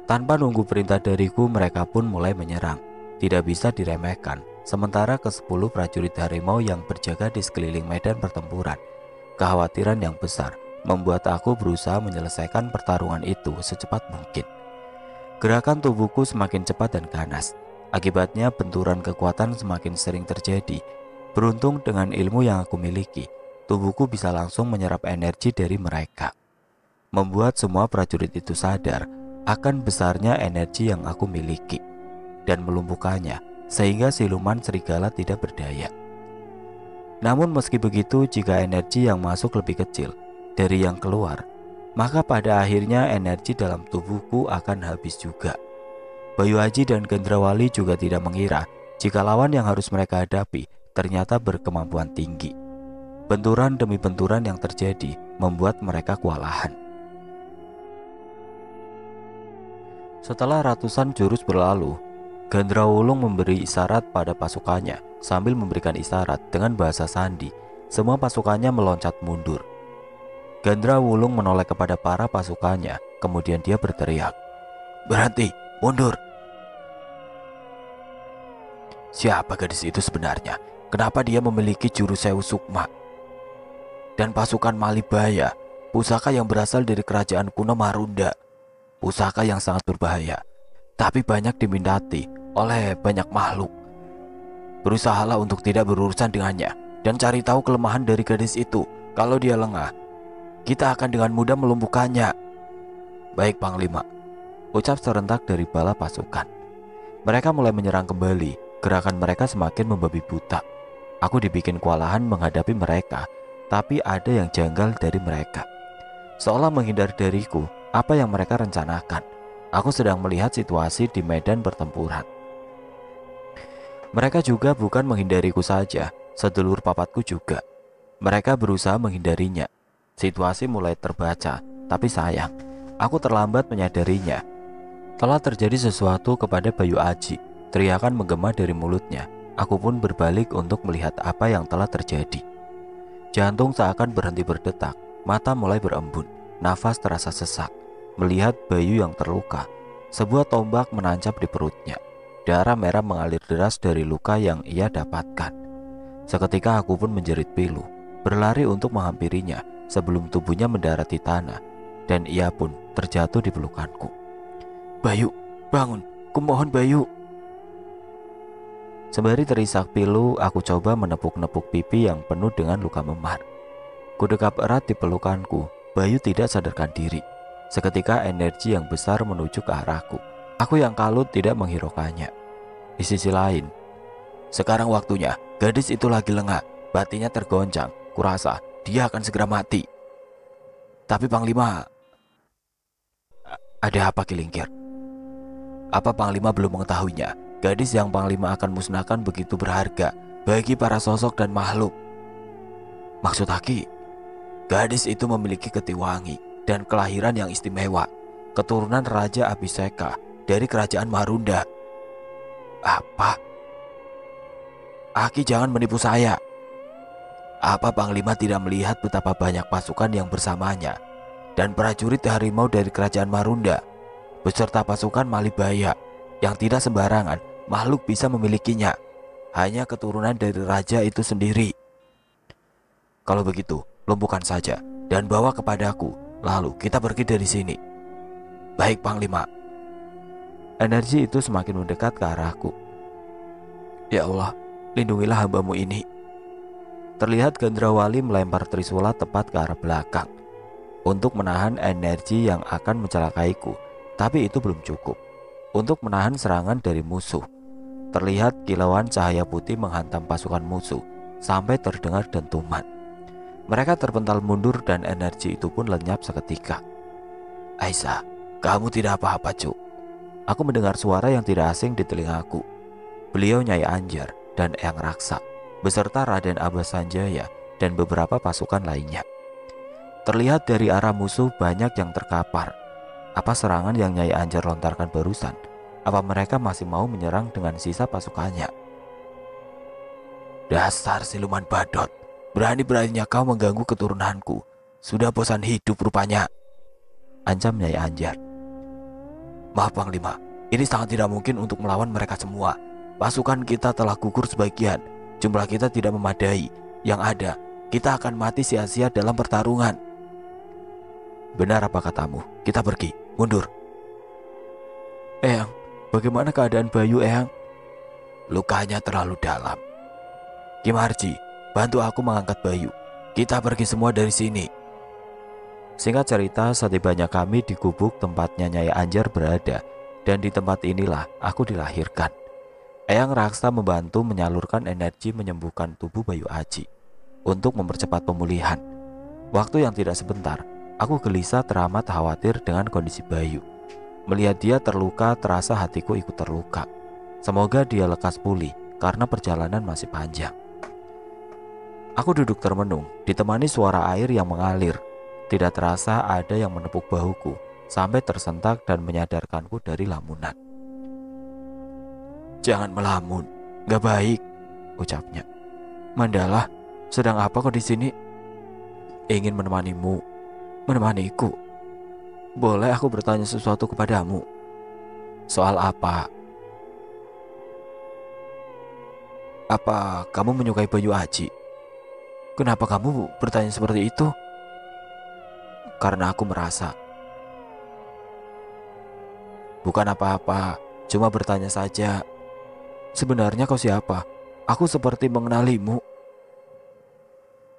Tanpa nunggu perintah dariku, mereka pun mulai menyerang. Tidak bisa diremehkan. Sementara ke-10 prajurit harimau yang berjaga di sekeliling medan pertempuran. Kekhawatiran yang besar membuat aku berusaha menyelesaikan pertarungan itu secepat mungkin. Gerakan tubuhku semakin cepat dan ganas. Akibatnya benturan kekuatan semakin sering terjadi. Beruntung dengan ilmu yang aku miliki, tubuhku bisa langsung menyerap energi dari mereka, membuat semua prajurit itu sadar akan besarnya energi yang aku miliki dan melumpuhkannya, sehingga siluman serigala tidak berdaya. Namun meski begitu, jika energi yang masuk lebih kecil dari yang keluar, maka pada akhirnya energi dalam tubuhku akan habis juga. Bayu Haji dan Gandrawali juga tidak mengira jika lawan yang harus mereka hadapi ternyata berkemampuan tinggi. Benturan demi benturan yang terjadi membuat mereka kewalahan. Setelah ratusan jurus berlalu, Gandrawulung memberi isyarat pada pasukannya sambil memberikan isyarat dengan bahasa sandi. Semua pasukannya meloncat mundur. Gandrawulung menoleh kepada para pasukannya, kemudian dia berteriak, "Berhenti, mundur!" Siapa gadis itu sebenarnya? Kenapa dia memiliki jurus Sewu Sukma dan pasukan Malibaya, pusaka yang berasal dari kerajaan kuno Marunda, pusaka yang sangat berbahaya, tapi banyak diminati oleh banyak makhluk. Berusahalah untuk tidak berurusan dengannya dan cari tahu kelemahan dari gadis itu. Kalau dia lengah, kita akan dengan mudah melumpuhkannya. "Baik Panglima," ucap serentak dari bala pasukan. Mereka mulai menyerang kembali. Gerakan mereka semakin membabi buta. Aku dibikin kewalahan menghadapi mereka, tapi ada yang janggal dari mereka. Seolah menghindar dariku apa yang mereka rencanakan. Aku sedang melihat situasi di medan pertempuran. Mereka juga bukan menghindariku saja, sedulur papatku juga. Mereka berusaha menghindarinya. Situasi mulai terbaca, tapi sayang, aku terlambat menyadarinya. Telah terjadi sesuatu kepada Bayu Aji. Teriakan menggema dari mulutnya. Aku pun berbalik untuk melihat apa yang telah terjadi. Jantung seakan berhenti berdetak, mata mulai berembun, nafas terasa sesak. Melihat Bayu yang terluka, sebuah tombak menancap di perutnya. Darah merah mengalir deras dari luka yang ia dapatkan. Seketika aku pun menjerit pilu, berlari untuk menghampirinya sebelum tubuhnya mendarat di tanah, dan ia pun terjatuh di pelukanku. "Bayu, bangun, kumohon Bayu." Sembari terisak pilu, aku coba menepuk-nepuk pipi yang penuh dengan luka memar. Kudekap erat di pelukanku. Bayu tidak sadarkan diri. Seketika energi yang besar menuju ke arahku. Aku yang kalut tidak menghiraukannya. Di sisi lain, sekarang waktunya. Gadis itu lagi lengah, batinnya tergoncang. Kurasa dia akan segera mati. Tapi Panglima... Ada apa, Kilingkir? Apa Panglima belum mengetahuinya? Gadis yang Panglima akan musnahkan begitu berharga bagi para sosok dan makhluk. Maksud Aki, gadis itu memiliki ketiwangi dan kelahiran yang istimewa, keturunan Raja Abhiseka dari kerajaan Marunda. Apa? Aki, jangan menipu saya. Apa Panglima tidak melihat betapa banyak pasukan yang bersamanya dan prajurit harimau dari kerajaan Marunda beserta pasukan Malibaya yang tidak sembarangan makhluk bisa memilikinya, hanya keturunan dari raja itu sendiri. Kalau begitu, lumpuhkan saja dan bawa kepadaku, lalu kita pergi dari sini. Baik Panglima. Energi itu semakin mendekat ke arahku. Ya Allah, lindungilah hambamu ini. Terlihat Gandrawali melempar trisula tepat ke arah belakang untuk menahan energi yang akan mencelakaiku, tapi itu belum cukup untuk menahan serangan dari musuh. Terlihat kilauan cahaya putih menghantam pasukan musuh sampai terdengar dentuman. Mereka terpental mundur dan energi itu pun lenyap seketika. Aisyah, kamu tidak apa-apa, Cuk. Aku mendengar suara yang tidak asing di telingaku. Beliau Nyai Anjar dan Eyang Raksa beserta Raden Abbas Sanjaya dan beberapa pasukan lainnya. Terlihat dari arah musuh banyak yang terkapar. Apa serangan yang Nyai Anjar lontarkan barusan? Apa mereka masih mau menyerang dengan sisa pasukannya? Dasar siluman badot, berani-beraninya kau mengganggu keturunanku. Sudah bosan hidup rupanya, ancam Nyai Anjar. Maaf Panglima, ini sangat tidak mungkin untuk melawan mereka semua. Pasukan kita telah gugur sebagian, jumlah kita tidak memadai. Yang ada, kita akan mati sia-sia dalam pertarungan. Benar apa katamu, kita pergi, mundur. Eyang, bagaimana keadaan Bayu, Eyang? Lukanya terlalu dalam. Kim Arji, bantu aku mengangkat Bayu. Kita pergi semua dari sini. Singkat cerita, setibanya kami di gubuk tempatnya Nyai Anjar berada, dan di tempat inilah aku dilahirkan. Eyang Raksa membantu menyalurkan energi menyembuhkan tubuh Bayu Aji untuk mempercepat pemulihan. Waktu yang tidak sebentar, aku gelisah teramat khawatir dengan kondisi Bayu. Melihat dia terluka, terasa hatiku ikut terluka. Semoga dia lekas pulih karena perjalanan masih panjang. Aku duduk termenung, ditemani suara air yang mengalir. Tidak terasa ada yang menepuk bahuku sampai tersentak dan menyadarkanku dari lamunan. Jangan melamun, gak baik, ucapnya. Mandala, sedang apa kau di sini? Ingin menemanimu, menemaniku. Boleh aku bertanya sesuatu kepadamu? Soal apa? Apa kamu menyukai Bayu Aji? Kenapa kamu bertanya seperti itu? Karena aku merasa. Bukan apa-apa, cuma bertanya saja. Sebenarnya kau siapa? Aku seperti mengenalimu.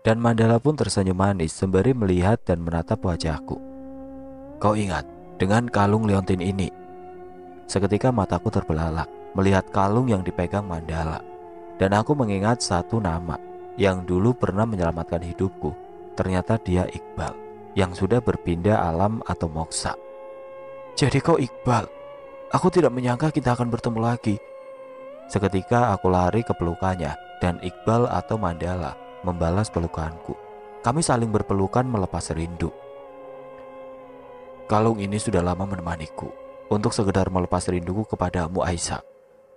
Dan Mandala pun tersenyum manis sembari melihat dan menatap wajahku. Kau ingat dengan kalung liontin ini? Seketika mataku terbelalak melihat kalung yang dipegang Mandala. Dan aku mengingat satu nama yang dulu pernah menyelamatkan hidupku. Ternyata dia Iqbal yang sudah berpindah alam atau moksa. Jadi kau Iqbal? Aku tidak menyangka kita akan bertemu lagi. Seketika aku lari ke pelukannya dan Iqbal atau Mandala membalas pelukanku. Kami saling berpelukan melepas rindu. Kalung ini sudah lama menemaniku untuk sekedar melepas rinduku kepadamu, Aisyah.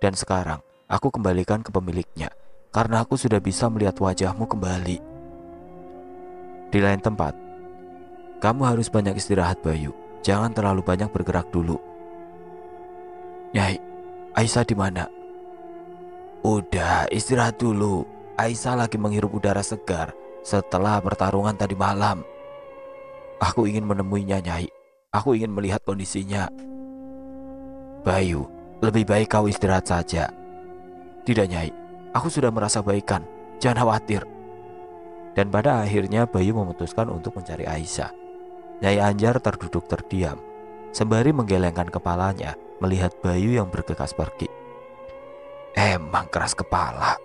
Dan sekarang aku kembalikan ke pemiliknya karena aku sudah bisa melihat wajahmu kembali. Di lain tempat, kamu harus banyak istirahat, Bayu. Jangan terlalu banyak bergerak dulu. Nyai, Aisyah di mana? Udah, istirahat dulu. Aisyah lagi menghirup udara segar setelah pertarungan tadi malam. Aku ingin menemuinya, Nyai. Aku ingin melihat kondisinya. Bayu, lebih baik kau istirahat saja. Tidak, Nyai. Aku sudah merasa baikan. Jangan khawatir. Dan pada akhirnya Bayu memutuskan untuk mencari Aisyah. Nyai Anjar terduduk terdiam sembari menggelengkan kepalanya melihat Bayu yang bergegas pergi. Emang keras kepala.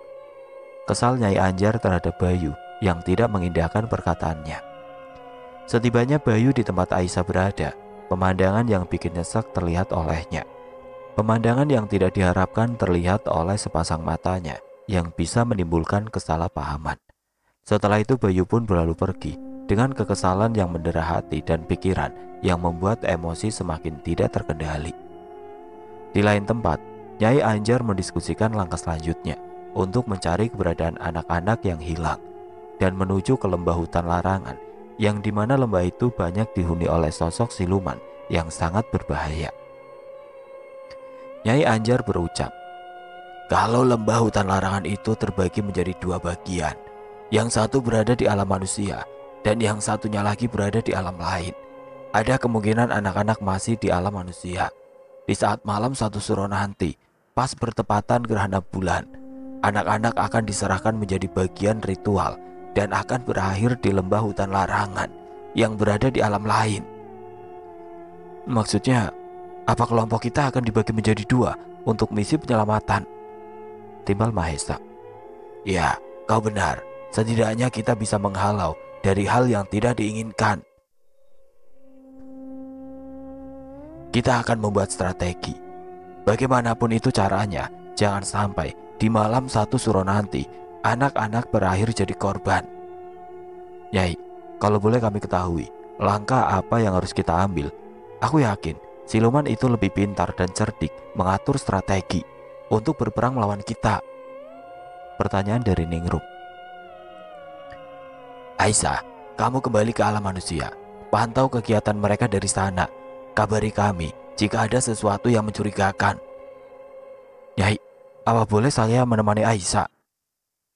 Kesal Nyai Anjar terhadap Bayu yang tidak mengindahkan perkataannya. Setibanya Bayu di tempat Aisyah berada, pemandangan yang bikin nyesek terlihat olehnya. Pemandangan yang tidak diharapkan terlihat oleh sepasang matanya yang bisa menimbulkan kesalahpahaman. Setelah itu Bayu pun berlalu pergi dengan kekesalan yang mendera hati dan pikiran yang membuat emosi semakin tidak terkendali. Di lain tempat, Nyai Anjar mendiskusikan langkah selanjutnya untuk mencari keberadaan anak-anak yang hilang dan menuju ke lembah hutan larangan yang dimana lembah itu banyak dihuni oleh sosok siluman yang sangat berbahaya. Nyai Anjar berucap, kalau lembah hutan larangan itu terbagi menjadi dua bagian, yang satu berada di alam manusia dan yang satunya lagi berada di alam lain. Ada kemungkinan anak-anak masih di alam manusia. Di saat malam satu suro nanti, pas bertepatan gerhana bulan, anak-anak akan diserahkan menjadi bagian ritual dan akan berakhir di lembah hutan larangan yang berada di alam lain. Maksudnya, apa kelompok kita akan dibagi menjadi dua untuk misi penyelamatan? Timbal Mahesa. Ya, kau benar. Setidaknya kita bisa menghalau dari hal yang tidak diinginkan. Kita akan membuat strategi. Bagaimanapun itu caranya, jangan sampai di malam satu suro nanti anak-anak berakhir jadi korban. Nyai, kalau boleh kami ketahui, langkah apa yang harus kita ambil? Aku yakin siluman itu lebih pintar dan cerdik mengatur strategi untuk berperang melawan kita. Pertanyaan dari Ningrum. Aisyah, kamu kembali ke alam manusia. Pantau kegiatan mereka dari sana. Kabari kami jika ada sesuatu yang mencurigakan. Nyai, apa boleh saya menemani Aisyah?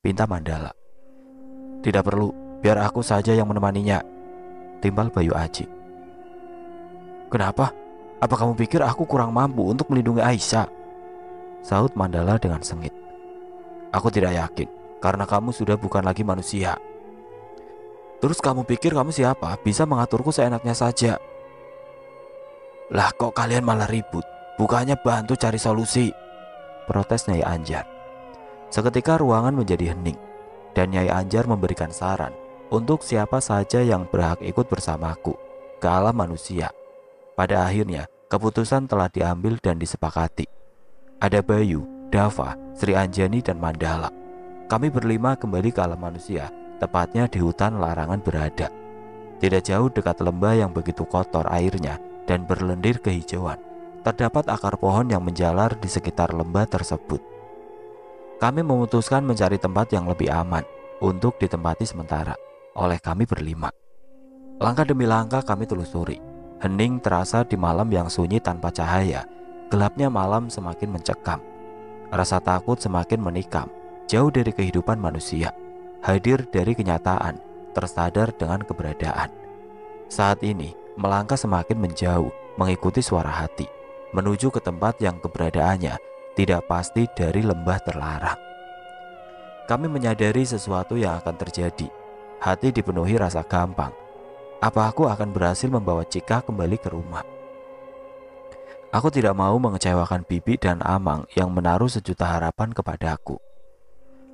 Pinta Mandala. Tidak perlu, biar aku saja yang menemaninya. Timbal Bayu Aji. Kenapa? Apa kamu pikir aku kurang mampu untuk melindungi Aisyah? Saud Mandala dengan sengit. Aku tidak yakin, karena kamu sudah bukan lagi manusia. Terus kamu pikir kamu siapa? Bisa mengaturku seenaknya saja. Lah kok kalian malah ribut? Bukannya bantu cari solusi? Protes Nyai Anjar. Seketika ruangan menjadi hening dan Nyai Anjar memberikan saran untuk siapa saja yang berhak ikut bersamaku ke alam manusia. Pada akhirnya keputusan telah diambil dan disepakati. Ada Bayu, Dava, Sri Anjani dan Mandala. Kami berlima kembali ke alam manusia, tepatnya di hutan larangan berada. Tidak jauh dekat lembah yang begitu kotor airnya dan berlendir kehijauan, terdapat akar pohon yang menjalar di sekitar lembah tersebut. Kami memutuskan mencari tempat yang lebih aman untuk ditempati sementara oleh kami berlima. Langkah demi langkah kami telusuri. Hening terasa di malam yang sunyi tanpa cahaya. Gelapnya malam semakin mencekam. Rasa takut semakin menikam, jauh dari kehidupan manusia, hadir dari kenyataan, tersadar dengan keberadaan. Saat ini melangkah semakin menjauh, mengikuti suara hati, menuju ke tempat yang keberadaannya tidak pasti dari lembah terlarang. Kami menyadari sesuatu yang akan terjadi. Hati dipenuhi rasa gampang. Apa aku akan berhasil membawa Cika kembali ke rumah? Aku tidak mau mengecewakan Bibi dan Amang yang menaruh sejuta harapan kepadaku.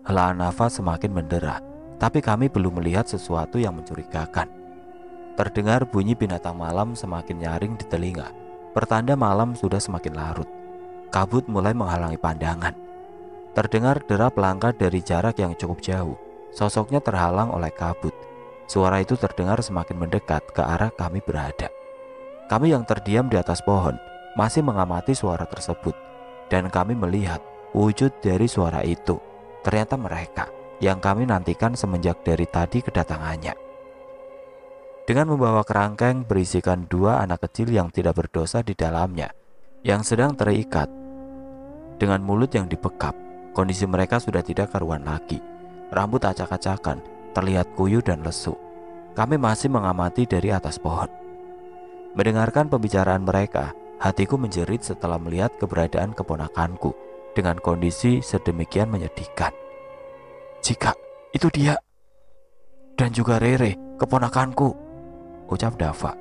Helaan nafas semakin mendera, tapi kami belum melihat sesuatu yang mencurigakan. Terdengar bunyi binatang malam semakin nyaring di telinga, pertanda malam sudah semakin larut. Kabut mulai menghalangi pandangan. Terdengar derap langkah dari jarak yang cukup jauh. Sosoknya terhalang oleh kabut. Suara itu terdengar semakin mendekat ke arah kami berada. Kami yang terdiam di atas pohon masih mengamati suara tersebut, dan kami melihat wujud dari suara itu. Ternyata mereka yang kami nantikan semenjak dari tadi kedatangannya. Dengan membawa kerangkeng berisikan 2 anak kecil yang tidak berdosa di dalamnya, yang sedang terikat dengan mulut yang dibekap. Kondisi mereka sudah tidak karuan lagi. Rambut acak-acakan, terlihat kuyuh dan lesu. Kami masih mengamati dari atas pohon. Mendengarkan pembicaraan mereka, hatiku menjerit setelah melihat keberadaan keponakanku dengan kondisi sedemikian menyedihkan. "Jika itu dia, dan juga Rere, keponakanku," ucap Dava.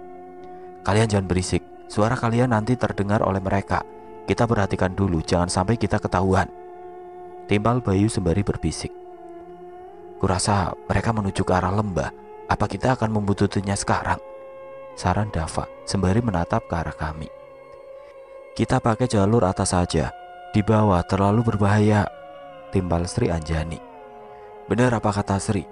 "Kalian jangan berisik, suara kalian nanti terdengar oleh mereka. Kita perhatikan dulu, jangan sampai kita ketahuan," timpal Bayu sembari berbisik. "Kurasa mereka menuju ke arah lembah. Apa kita akan membututinya sekarang?" saran Dava sembari menatap ke arah kami. "Kita pakai jalur atas saja, di bawah terlalu berbahaya," timpal Sri Anjani. "Benar apa kata Sri?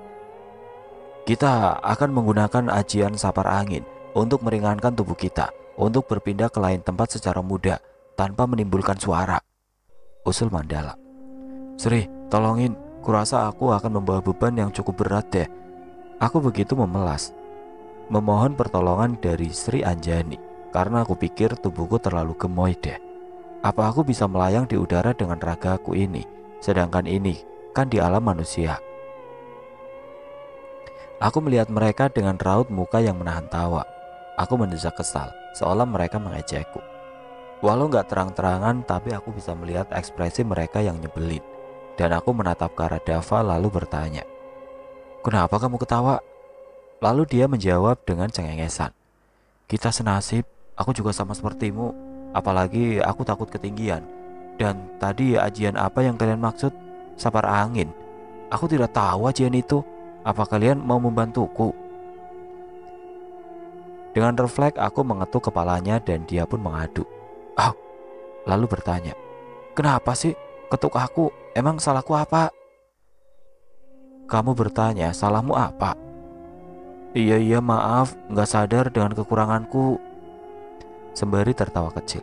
Kita akan menggunakan ajian sapar angin untuk meringankan tubuh kita, untuk berpindah ke lain tempat secara mudah tanpa menimbulkan suara," usul Mandala. "Sri, tolongin, kurasa aku akan membawa beban yang cukup berat deh." Aku begitu memohon pertolongan dari Sri Anjani karena aku pikir tubuhku terlalu gemoy deh. Apa aku bisa melayang di udara dengan ragaku ini, sedangkan ini kan di alam manusia. Aku melihat mereka dengan raut muka yang menahan tawa. Aku mendesak kesal, seolah mereka mengejekku. Walau gak terang-terangan, tapi aku bisa melihat ekspresi mereka yang nyebelin. Dan aku menatap ke arah Dava lalu bertanya, "Kenapa kamu ketawa?" Lalu dia menjawab dengan cengengesan, "Kita senasib, aku juga sama sepertimu. Apalagi aku takut ketinggian. Dan tadi ajian apa yang kalian maksud? Sapar angin. Aku tidak tahu ajian itu. Apa kalian mau membantuku?" Dengan refleks aku mengetuk kepalanya dan dia pun mengaduk. Lalu bertanya, "Kenapa sih ketuk aku? Emang salahku apa?" "Kamu bertanya salahmu apa?" Iya maaf, gak sadar dengan kekuranganku," sembari tertawa kecil.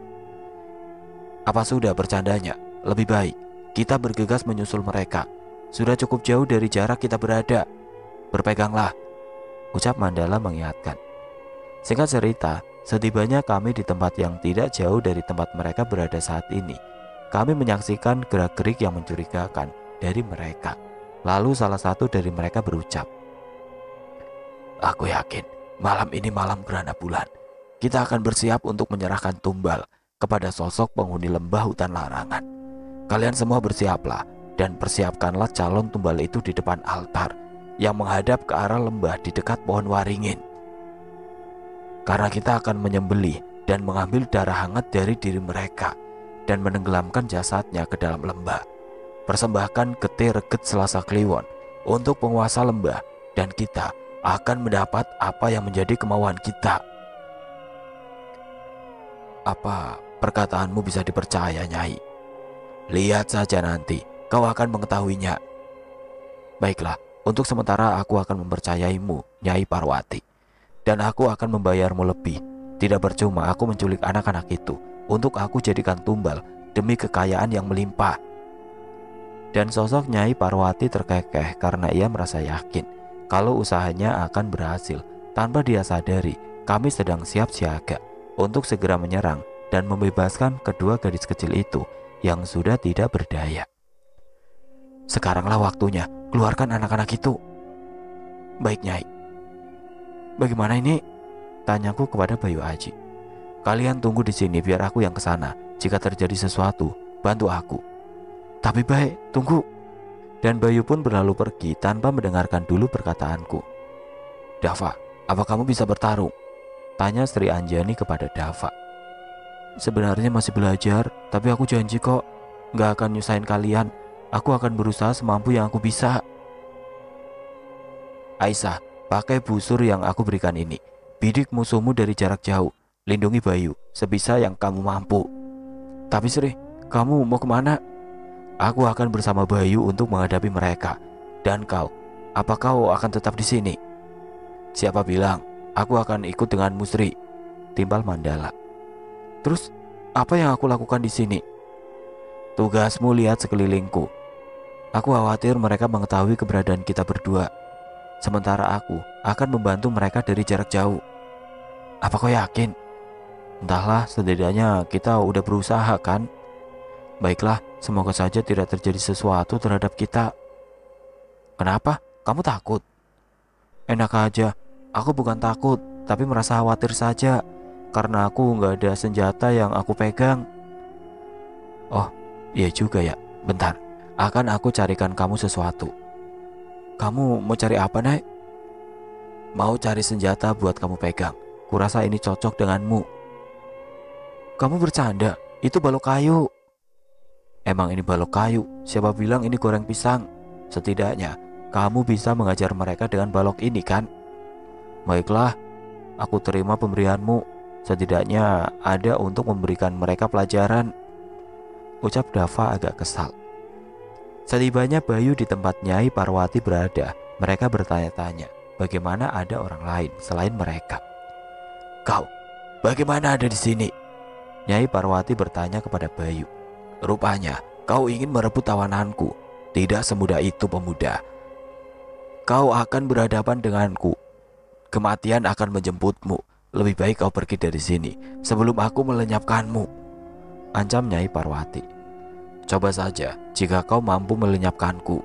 "Apa sudah bercandanya? Lebih baik kita bergegas menyusul mereka. Sudah cukup jauh dari jarak kita berada. Berpeganglah," ucap Mandala mengingatkan. Singkat cerita, setibanya kami di tempat yang tidak jauh dari tempat mereka berada saat ini, kami menyaksikan gerak-gerik yang mencurigakan dari mereka. Lalu salah satu dari mereka berucap, "Aku yakin malam ini malam gerhana bulan. Kita akan bersiap untuk menyerahkan tumbal kepada sosok penghuni lembah hutan larangan. Kalian semua bersiaplah dan persiapkanlah calon tumbal itu di depan altar yang menghadap ke arah lembah di dekat pohon waringin. Karena kita akan menyembelih dan mengambil darah hangat dari diri mereka dan menenggelamkan jasadnya ke dalam lembah. Persembahkan getih reget Selasa Kliwon untuk penguasa lembah, dan kita akan mendapat apa yang menjadi kemauan kita." "Apa perkataanmu bisa dipercaya, Nyai?" "Lihat saja nanti, kau akan mengetahuinya." "Baiklah, untuk sementara aku akan mempercayaimu, Nyai Parwati. Dan aku akan membayarmu lebih. Tidak percuma aku menculik anak-anak itu untuk aku jadikan tumbal demi kekayaan yang melimpah." Dan sosok Nyai Parwati terkekeh karena ia merasa yakin kalau usahanya akan berhasil. Tanpa dia sadari, kami sedang siap siaga untuk segera menyerang dan membebaskan kedua gadis kecil itu yang sudah tidak berdaya. "Sekaranglah waktunya, keluarkan anak-anak itu." "Baik, Nyai." "Bagaimana ini?" tanyaku kepada Bayu Aji. "Kalian tunggu di sini biar aku yang kesana. Jika terjadi sesuatu, bantu aku." "Tapi baik, tunggu." Dan Bayu pun berlalu pergi tanpa mendengarkan dulu perkataanku. "Dava, apa kamu bisa bertarung?" tanya Sri Anjani kepada Dava. "Sebenarnya masih belajar, tapi aku janji kok gak akan nyusahin kalian. Aku akan berusaha semampu yang aku bisa." "Aisyah, pakai busur yang aku berikan ini. Bidik musuhmu dari jarak jauh. Lindungi Bayu sebisa yang kamu mampu." "Tapi Sri, kamu mau kemana?" "Aku akan bersama Bayu untuk menghadapi mereka. Dan kau Apa kau akan tetap di sini? Siapa bilang aku akan ikut denganmu, Sri? Timpal Mandala. Terus apa yang aku lakukan di sini? Tugasmu lihat sekelilingku. Aku khawatir mereka mengetahui keberadaan kita berdua. Sementara aku akan membantu mereka dari jarak jauh. Apa kau yakin? Entahlah, setidaknya kita udah berusaha kan? Baiklah, semoga saja tidak terjadi sesuatu terhadap kita. Kenapa? Kamu takut? Enak aja, aku bukan takut, tapi merasa khawatir saja. Karena aku nggak ada senjata yang aku pegang. Oh, iya juga ya. Bentar, akan aku carikan kamu sesuatu. Kamu mau cari apa, Nay? Mau cari senjata buat kamu pegang. Kurasa ini cocok denganmu. Kamu bercanda? Itu balok kayu. Emang ini balok kayu? Siapa bilang ini goreng pisang? Setidaknya kamu bisa mengajar mereka dengan balok ini kan? Baiklah, aku terima pemberianmu. Setidaknya ada untuk memberikan mereka pelajaran. Ucap Dava agak kesal. Setibanya Bayu di tempat Nyai Parwati berada, mereka bertanya-tanya bagaimana ada orang lain selain mereka. Kau, bagaimana ada di sini? Nyai Parwati bertanya kepada Bayu. Rupanya kau ingin merebut tawananku. Tidak semudah itu, pemuda. Kau akan berhadapan denganku. Kematian akan menjemputmu. Lebih baik kau pergi dari sini sebelum aku melenyapkanmu, ancam Nyai Parwati. Coba saja jika kau mampu melenyapkanku.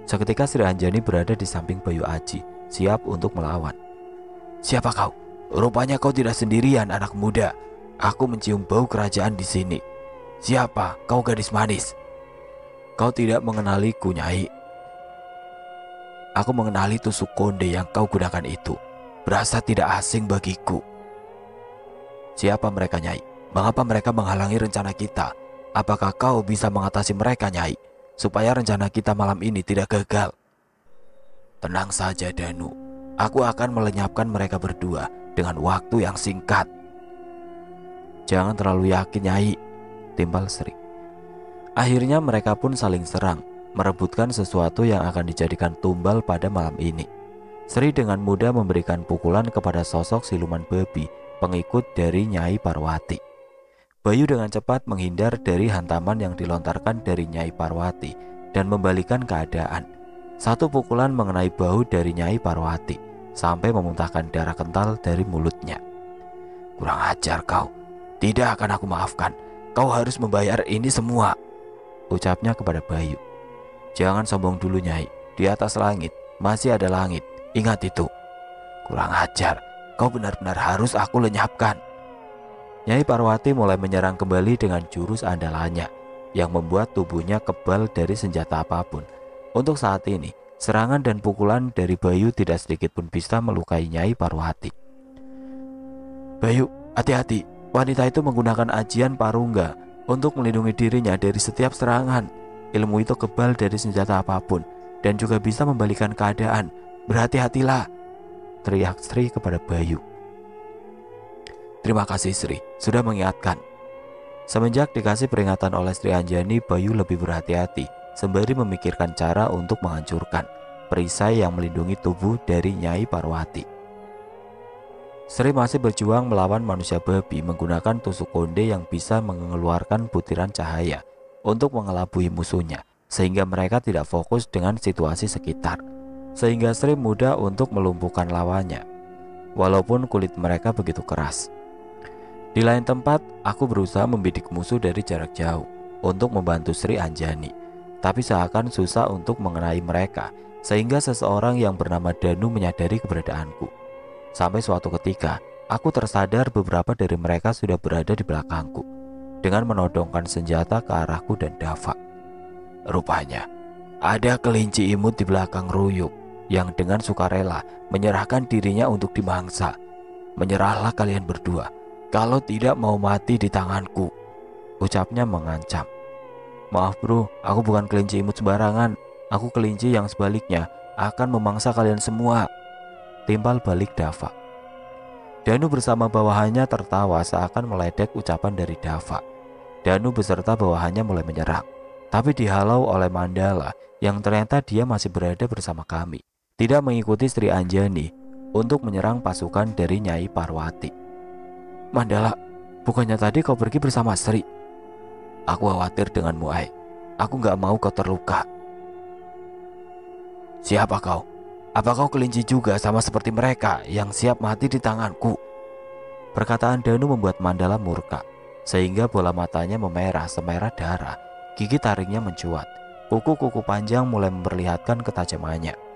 Seketika Sri Anjani berada di samping Bayu Aji, siap untuk melawan. Siapa kau? Rupanya kau tidak sendirian, anak muda. Aku mencium bau kerajaan di sini. Siapa kau, gadis manis? Kau tidak mengenaliku, Nyai. Aku mengenali tusuk konde yang kau gunakan itu. Berasa tidak asing bagiku. Siapa mereka, Nyai? Mengapa mereka menghalangi rencana kita? Apakah kau bisa mengatasi mereka, Nyai? Supaya rencana kita malam ini tidak gagal. Tenang saja, Danu. Aku akan melenyapkan mereka berdua dengan waktu yang singkat. Jangan terlalu yakin, Nyai, timpal Sri. Akhirnya mereka pun saling serang, merebutkan sesuatu yang akan dijadikan tumbal pada malam ini. Sri dengan mudah memberikan pukulan kepada sosok siluman babi, pengikut dari Nyai Parwati. Bayu dengan cepat menghindar dari hantaman yang dilontarkan dari Nyai Parwati dan membalikan keadaan. Satu pukulan mengenai bahu dari Nyai Parwati sampai memuntahkan darah kental dari mulutnya. Kurang ajar kau. Tidak akan aku maafkan. Kau harus membayar ini semua, ucapnya kepada Bayu. Jangan sombong dulu, Nyai. Di atas langit masih ada langit. Ingat itu. Kurang ajar. Kau benar-benar harus aku lenyapkan. Nyai Parwati mulai menyerang kembali dengan jurus andalannya yang membuat tubuhnya kebal dari senjata apapun. Untuk saat ini, serangan dan pukulan dari Bayu tidak sedikit pun bisa melukai Nyai Parwati. Bayu, hati-hati. Wanita itu menggunakan ajian Parungga untuk melindungi dirinya dari setiap serangan. Ilmu itu kebal dari senjata apapun dan juga bisa membalikan keadaan. Berhati-hatilah, teriak Sri kepada Bayu. Terima kasih, Sri, sudah mengingatkan. Semenjak dikasih peringatan oleh Sri Anjani, Bayu lebih berhati-hati sembari memikirkan cara untuk menghancurkan perisai yang melindungi tubuh dari Nyai Parwati. Sri masih berjuang melawan manusia babi menggunakan tusuk konde yang bisa mengeluarkan butiran cahaya untuk mengelabui musuhnya, sehingga mereka tidak fokus dengan situasi sekitar. Sehingga Sri mudah untuk melumpuhkan lawannya, walaupun kulit mereka begitu keras. Di lain tempat, aku berusaha membidik musuh dari jarak jauh untuk membantu Sri Anjani, tapi seakan susah untuk mengenai mereka, sehingga seseorang yang bernama Danu menyadari keberadaanku. Sampai suatu ketika, aku tersadar beberapa dari mereka sudah berada di belakangku dengan menodongkan senjata ke arahku dan Dava. Rupanya ada kelinci imut di belakang Ruyuk yang dengan sukarela menyerahkan dirinya untuk dimangsa. Menyerahlah kalian berdua, kalau tidak mau mati di tanganku, ucapnya mengancam. Maaf bro, aku bukan kelinci imut sembarangan. Aku kelinci yang sebaliknya akan memangsa kalian semua, timpal balik Dava. Danu bersama bawahannya tertawa seakan meledek ucapan dari Dava. Danu beserta bawahannya mulai menyerang, tapi dihalau oleh Mandala yang ternyata dia masih berada bersama kami. tidak mengikuti Sri Anjani untuk menyerang pasukan dari Nyai Parwati. Mandala, bukannya tadi kau pergi bersama Sri? Aku khawatir denganmu, Ai. Aku gak mau kau terluka. Siapa kau? Apa kau kelinci juga sama seperti mereka yang siap mati di tanganku? Perkataan Danu membuat Mandala murka, sehingga bola matanya memerah semerah darah. Gigi taringnya mencuat. Kuku-kuku panjang mulai memperlihatkan ketajamannya.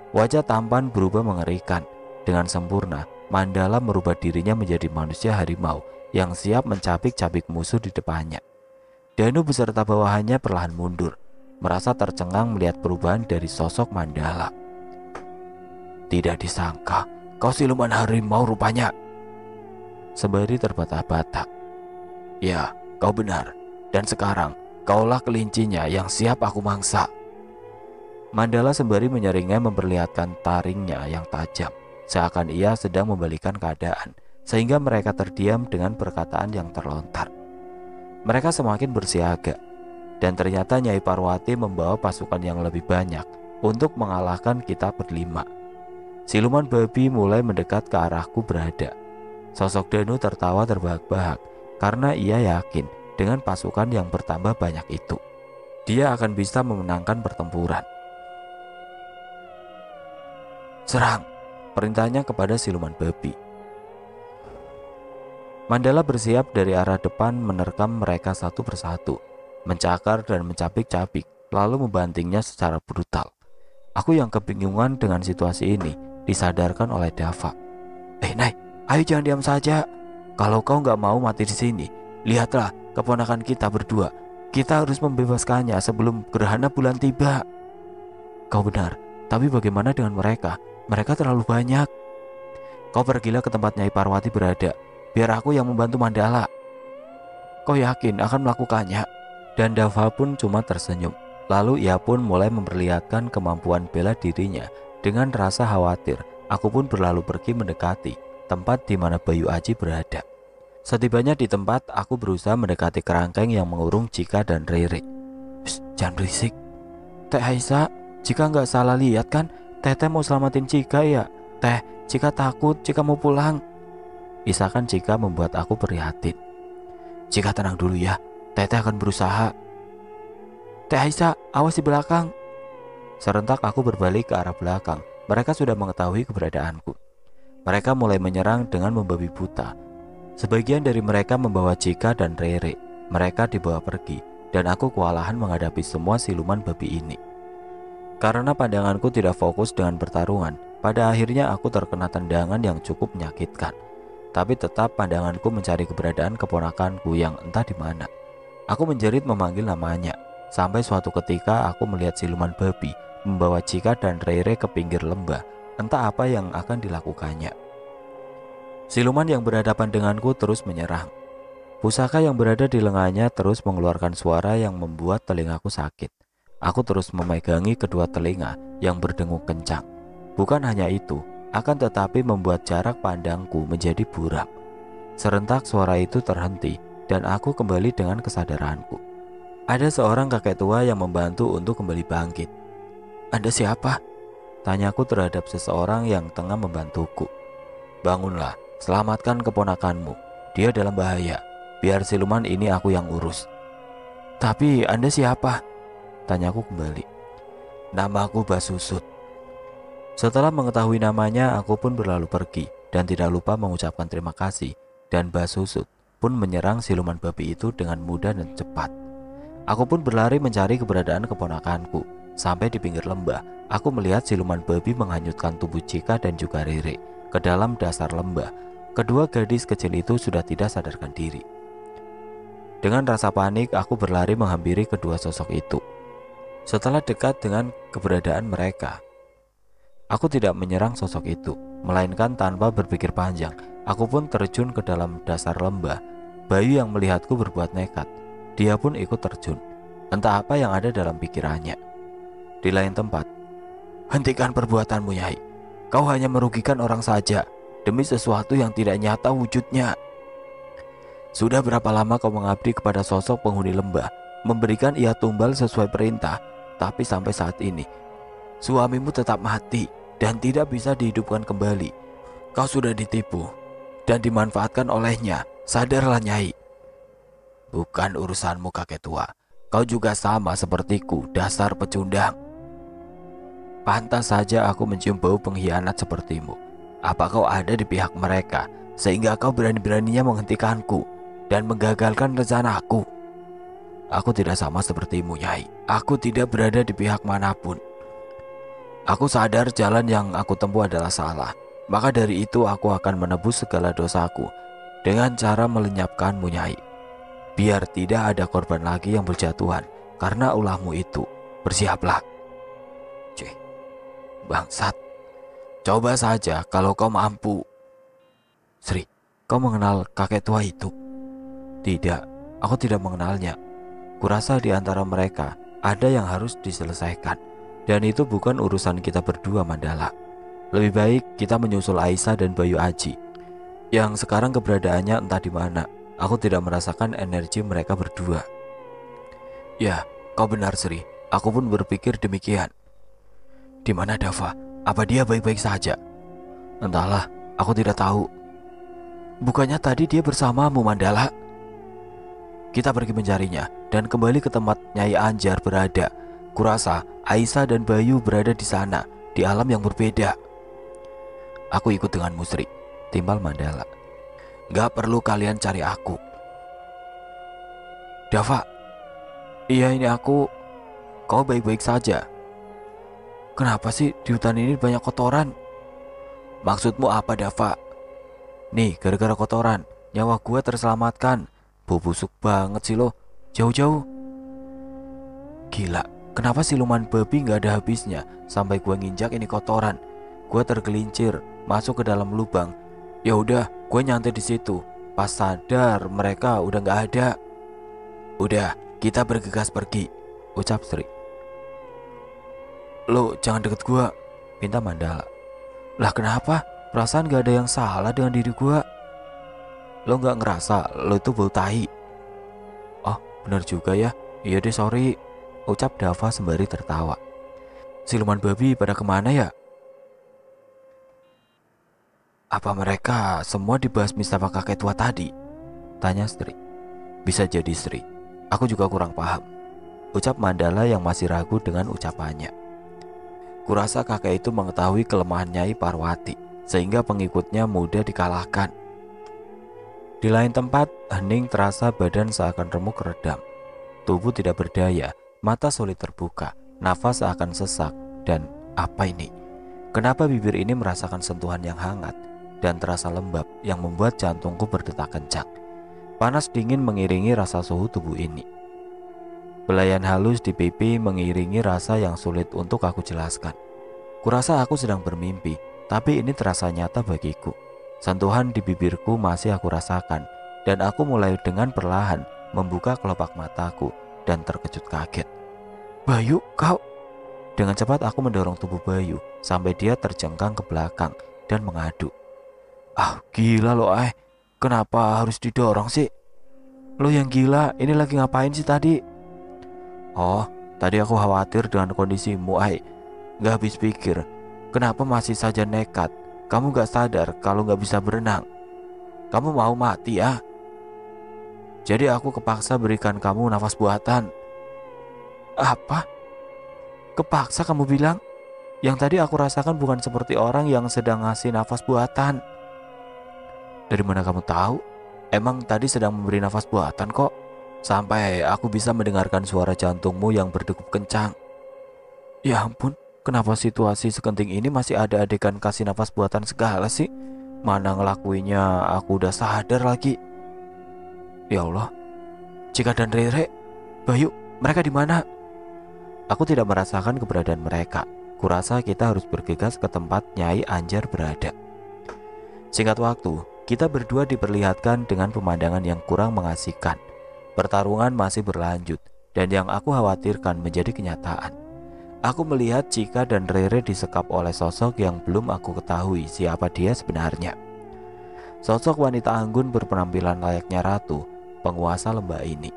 Wajah tampan berubah mengerikan. Dengan sempurna, Mandala merubah dirinya menjadi manusia harimau yang siap mencabik-cabik musuh di depannya. Danu beserta bawahannya perlahan mundur, merasa tercengang melihat perubahan dari sosok Mandala. Tidak disangka, kau siluman harimau rupanya. Sembari terbata-bata. Ya, kau benar. Dan sekarang, kaulah kelincinya yang siap aku mangsa. Mandala sembari menyeringnya memperlihatkan taringnya yang tajam, seakan ia sedang membalikan keadaan, sehingga mereka terdiam dengan perkataan yang terlontar. Mereka semakin bersiaga, dan ternyata Nyai Parwati membawa pasukan yang lebih banyak untuk mengalahkan kita berlima. Siluman babi mulai mendekat ke arahku berada. Sosok Danu tertawa terbahak-bahak karena ia yakin dengan pasukan yang bertambah banyak itu, dia akan bisa memenangkan pertempuran. Serang, perintahnya kepada siluman babi. Mandala bersiap dari arah depan menerkam mereka satu persatu, mencakar dan mencabik-cabik, lalu membantingnya secara brutal. Aku yang kebingungan dengan situasi ini disadarkan oleh Dava. Nai, ayo jangan diam saja. Kalau kau nggak mau mati di sini, lihatlah keponakan kita berdua. Kita harus membebaskannya sebelum gerhana bulan tiba. Kau benar, tapi bagaimana dengan mereka? Mereka terlalu banyak. Kau pergilah ke tempat Nyai Parwati berada, biar aku yang membantu Mandala. Kau yakin akan melakukannya? Dan Dava pun cuma tersenyum. Lalu ia pun mulai memperlihatkan kemampuan bela dirinya. Dengan rasa khawatir, aku pun berlalu pergi mendekati tempat di mana Bayu Aji berada. Setibanya di tempat, aku berusaha mendekati kerangkeng yang mengurung Cika dan Rere. Jangan berisik. Teh Aisyah, Cika nggak salah lihat kan? Teteh mau selamatin Cika ya? Teh, Cika takut, Cika mau pulang. Isakan Cika membuat aku prihatin. Cika tenang dulu ya, Teteh akan berusaha. Teh Aisyah, awas di belakang. Serentak aku berbalik ke arah belakang. Mereka sudah mengetahui keberadaanku. Mereka mulai menyerang dengan membabi buta. Sebagian dari mereka membawa Cika dan Rere. Mereka dibawa pergi, dan aku kewalahan menghadapi semua siluman babi ini. Karena pandanganku tidak fokus dengan pertarungan, pada akhirnya aku terkena tendangan yang cukup menyakitkan. Tapi tetap pandanganku mencari keberadaan keponakanku yang entah di mana. Aku menjerit memanggil namanya, sampai suatu ketika aku melihat siluman babi membawa Cika dan Rere ke pinggir lembah. Entah apa yang akan dilakukannya. Siluman yang berhadapan denganku terus menyerang. Pusaka yang berada di lengannya terus mengeluarkan suara yang membuat telingaku sakit. Aku terus memegangi kedua telinga yang berdengung kencang. Bukan hanya itu, akan tetapi membuat jarak pandangku menjadi buram. Serentak suara itu terhenti dan aku kembali dengan kesadaranku. Ada seorang kakek tua yang membantu untuk kembali bangkit. Anda siapa? Tanyaku terhadap seseorang yang tengah membantuku. Bangunlah, selamatkan keponakanmu. Dia dalam bahaya. Biar siluman ini aku yang urus. Tapi Anda siapa? Tanyaku kembali. Namaku Basusut. Setelah mengetahui namanya, aku pun berlalu pergi dan tidak lupa mengucapkan terima kasih. Dan Basusut pun menyerang siluman babi itu dengan mudah dan cepat. Aku pun berlari mencari keberadaan keponakanku. Sampai di pinggir lembah, aku melihat siluman babi menghanyutkan tubuh Cika dan juga Rere ke dalam dasar lembah. Kedua gadis kecil itu sudah tidak sadarkan diri. Dengan rasa panik, aku berlari menghampiri kedua sosok itu. Setelah dekat dengan keberadaan mereka, aku tidak menyerang sosok itu, melainkan tanpa berpikir panjang, aku pun terjun ke dalam dasar lembah. Bayu yang melihatku berbuat nekat. Dia pun ikut terjun. Entah apa yang ada dalam pikirannya. Di lain tempat, hentikan perbuatanmu, Nyai. Kau hanya merugikan orang saja demi sesuatu yang tidak nyata wujudnya. Sudah berapa lama kau mengabdi kepada sosok penghuni lembah, memberikan ia tumbal sesuai perintah, tapi sampai saat ini suamimu tetap mati. dan tidak bisa dihidupkan kembali. Kau sudah ditipu dan dimanfaatkan olehnya. Sadarlah Nyai. Bukan urusanmu kakek tua. Kau juga sama sepertiku, dasar pecundang. Pantas saja aku mencium bau pengkhianat sepertimu. Apa kau ada di pihak mereka sehingga kau berani-beraninya menghentikanku dan menggagalkan rencanaku? Aku tidak sama sepertimu, Nyai. Aku tidak berada di pihak manapun. Aku sadar jalan yang aku tempuh adalah salah. Maka dari itu aku akan menebus segala dosaku dengan cara melenyapkanmu, Nyai. Biar tidak ada korban lagi yang berjatuhan karena ulahmu itu. Bersiaplah. Cih, bangsat. Coba saja kalau kau mampu. Sri, kau mengenal kakek tua itu? Tidak, aku tidak mengenalnya. Kurasa di antara mereka ada yang harus diselesaikan, dan itu bukan urusan kita berdua, Mandala. Lebih baik kita menyusul Aisyah dan Bayu Aji, yang sekarang keberadaannya entah di mana. Aku tidak merasakan energi mereka berdua. Ya, kau benar Sri. Aku pun berpikir demikian. Di mana Dava? Apa dia baik-baik saja? Entahlah, aku tidak tahu. Bukannya tadi dia bersamamu, Mandala? Kita pergi mencarinya dan kembali ke tempat Nyai Anjar berada. Kurasa Aisyah dan Bayu berada di sana, di alam yang berbeda. Aku ikut denganmu Sri, timbal Mandala. Gak perlu kalian cari aku. Dava, iya ini aku. Kau baik-baik saja? Kenapa sih di hutan ini banyak kotoran? Maksudmu apa Dava? Nih gara-gara kotoran nyawa gue terselamatkan. Bau busuk banget sih lo. Jauh-jauh. Gila, kenapa siluman babi gak ada habisnya sampai gue nginjak ini kotoran. Gue tergelincir masuk ke dalam lubang. Ya udah, gue nyantai di situ. Pas sadar mereka udah gak ada. Udah, kita bergegas pergi, ucap Sri. Lo jangan deket gue, minta Mandala. Lah kenapa? Perasaan gak ada yang salah dengan diri gue. Lo gak ngerasa lo itu bau tahi? Oh bener juga ya. Iya deh sorry, ucap Dava sembari tertawa. Siluman babi pada kemana ya? Apa mereka semua dibasmi sama kakek tua tadi? Tanya Sri. Bisa jadi Sri, aku juga kurang paham, ucap Mandala yang masih ragu dengan ucapannya. Kurasa kakek itu mengetahui kelemahan Nyai Parwati sehingga pengikutnya mudah dikalahkan. Di lain tempat, hening terasa badan seakan remuk redam. Tubuh tidak berdaya, mata sulit terbuka, nafas seakan sesak. Dan apa ini? Kenapa bibir ini merasakan sentuhan yang hangat dan terasa lembab yang membuat jantungku berdetak kencang. Panas dingin mengiringi rasa suhu tubuh ini. Belayan halus di pipi mengiringi rasa yang sulit untuk aku jelaskan. Kurasa aku sedang bermimpi, tapi ini terasa nyata bagiku. Sentuhan di bibirku masih aku rasakan, dan aku mulai dengan perlahan membuka kelopak mataku dan terkejut kaget. Bayu, kau? Dengan cepat aku mendorong tubuh Bayu sampai dia terjengkang ke belakang dan mengadu. Ah gila lo kenapa harus didorong sih? Lo yang gila, ini lagi ngapain sih tadi? Oh, tadi aku khawatir dengan kondisimu gak habis pikir, kenapa masih saja nekat? Kamu gak sadar kalau gak bisa berenang? Kamu mau mati ya? Jadi aku kepaksa berikan kamu nafas buatan. Apa? Kepaksa kamu bilang? Yang tadi aku rasakan bukan seperti orang yang sedang ngasih nafas buatan. Dari mana kamu tahu? Emang tadi sedang memberi nafas buatan kok. Sampai aku bisa mendengarkan suara jantungmu yang berdegup kencang. Ya ampun, kenapa situasi segenting ini masih ada adegan kasih nafas buatan segala sih? Mana ngelakuinya aku udah sadar lagi. Ya Allah, Cika dan Rere, Bayu, mereka di mana? Aku tidak merasakan keberadaan mereka. Kurasa kita harus bergegas ke tempat Nyai Anjar berada. Singkat waktu, kita berdua diperlihatkan dengan pemandangan yang kurang mengasihkan. Pertarungan masih berlanjut, dan yang aku khawatirkan menjadi kenyataan. Aku melihat Cika dan Rere disekap oleh sosok yang belum aku ketahui siapa dia sebenarnya. Sosok wanita anggun berpenampilan layaknya ratu, penguasa lembah ini.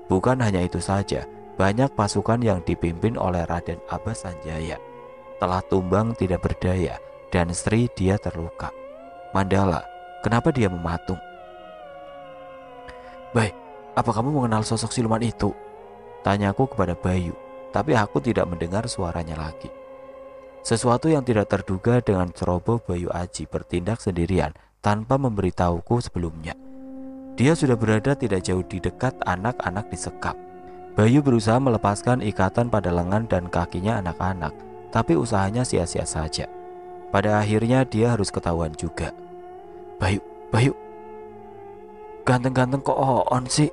Bukan hanya itu saja, banyak pasukan yang dipimpin oleh Raden Abbas Sanjaya. telah tumbang tidak berdaya dan Sri dia terluka. Mandala, kenapa dia mematung? Baik, apa kamu mengenal sosok siluman itu? Tanyaku kepada Bayu, tapi aku tidak mendengar suaranya lagi. Sesuatu yang tidak terduga dengan ceroboh Bayu Aji bertindak sendirian tanpa memberitahuku sebelumnya. Dia sudah berada tidak jauh di dekat anak-anak disekap. Bayu berusaha melepaskan ikatan pada lengan dan kakinya anak-anak, tapi usahanya sia-sia saja. Pada akhirnya dia harus ketahuan juga. Bayu, ganteng-ganteng kok on sih?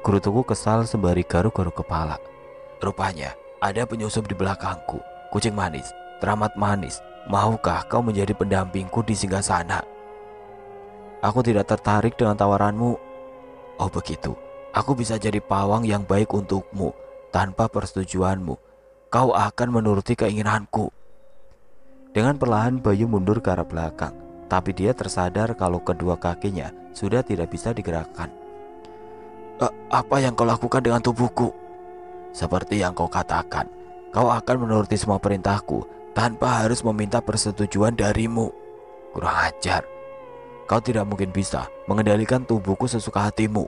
Gerutuku kesal sembari garuk-garuk kepala. Rupanya ada penyusup di belakangku. Kucing manis, teramat manis, maukah kau menjadi pendampingku di singgasana? Aku tidak tertarik dengan tawaranmu. Oh begitu, aku bisa jadi pawang yang baik untukmu. Tanpa persetujuanmu, kau akan menuruti keinginanku. Dengan perlahan Bayu mundur ke arah belakang, tapi dia tersadar kalau kedua kakinya sudah tidak bisa digerakkan. Apa yang kau lakukan dengan tubuhku? Seperti yang kau katakan, kau akan menuruti semua perintahku tanpa harus meminta persetujuan darimu. Kurang ajar. Kau tidak mungkin bisa mengendalikan tubuhku sesuka hatimu.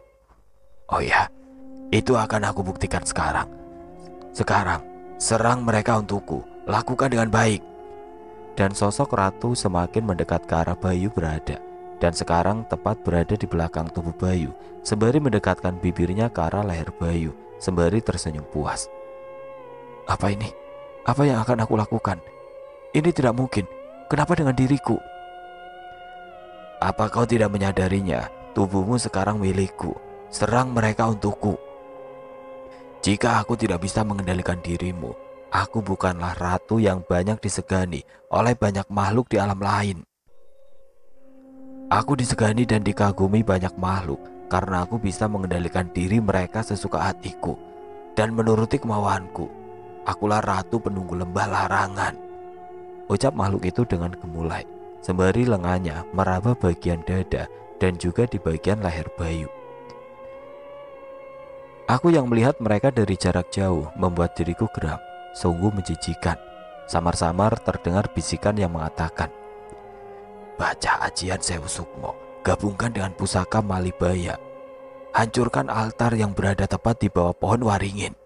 Oh ya, itu akan aku buktikan sekarang. Sekarang, serang mereka untukku. Lakukan dengan baik. Dan sosok ratu semakin mendekat ke arah Bayu berada. Dan sekarang tepat berada di belakang tubuh Bayu, sembari mendekatkan bibirnya ke arah leher Bayu, sembari tersenyum puas. Apa ini? Apa yang akan aku lakukan? Ini tidak mungkin. Kenapa dengan diriku? Apa kau tidak menyadarinya? Tubuhmu sekarang milikku. Serang mereka untukku. Jika aku tidak bisa mengendalikan dirimu, aku bukanlah ratu yang banyak disegani oleh banyak makhluk di alam lain. Aku disegani dan dikagumi banyak makhluk karena aku bisa mengendalikan diri mereka sesuka hatiku dan menuruti kemauanku. Akulah ratu penunggu lembah larangan. Ucap makhluk itu dengan gemulai, sembari lengannya meraba bagian dada dan juga di bagian leher Bayu. Aku yang melihat mereka dari jarak jauh membuat diriku geram, sungguh menjijikan. Samar-samar terdengar bisikan yang mengatakan, baca ajian Sewu Sukmo, gabungkan dengan pusaka Malibaya. Hancurkan altar yang berada tepat di bawah pohon waringin.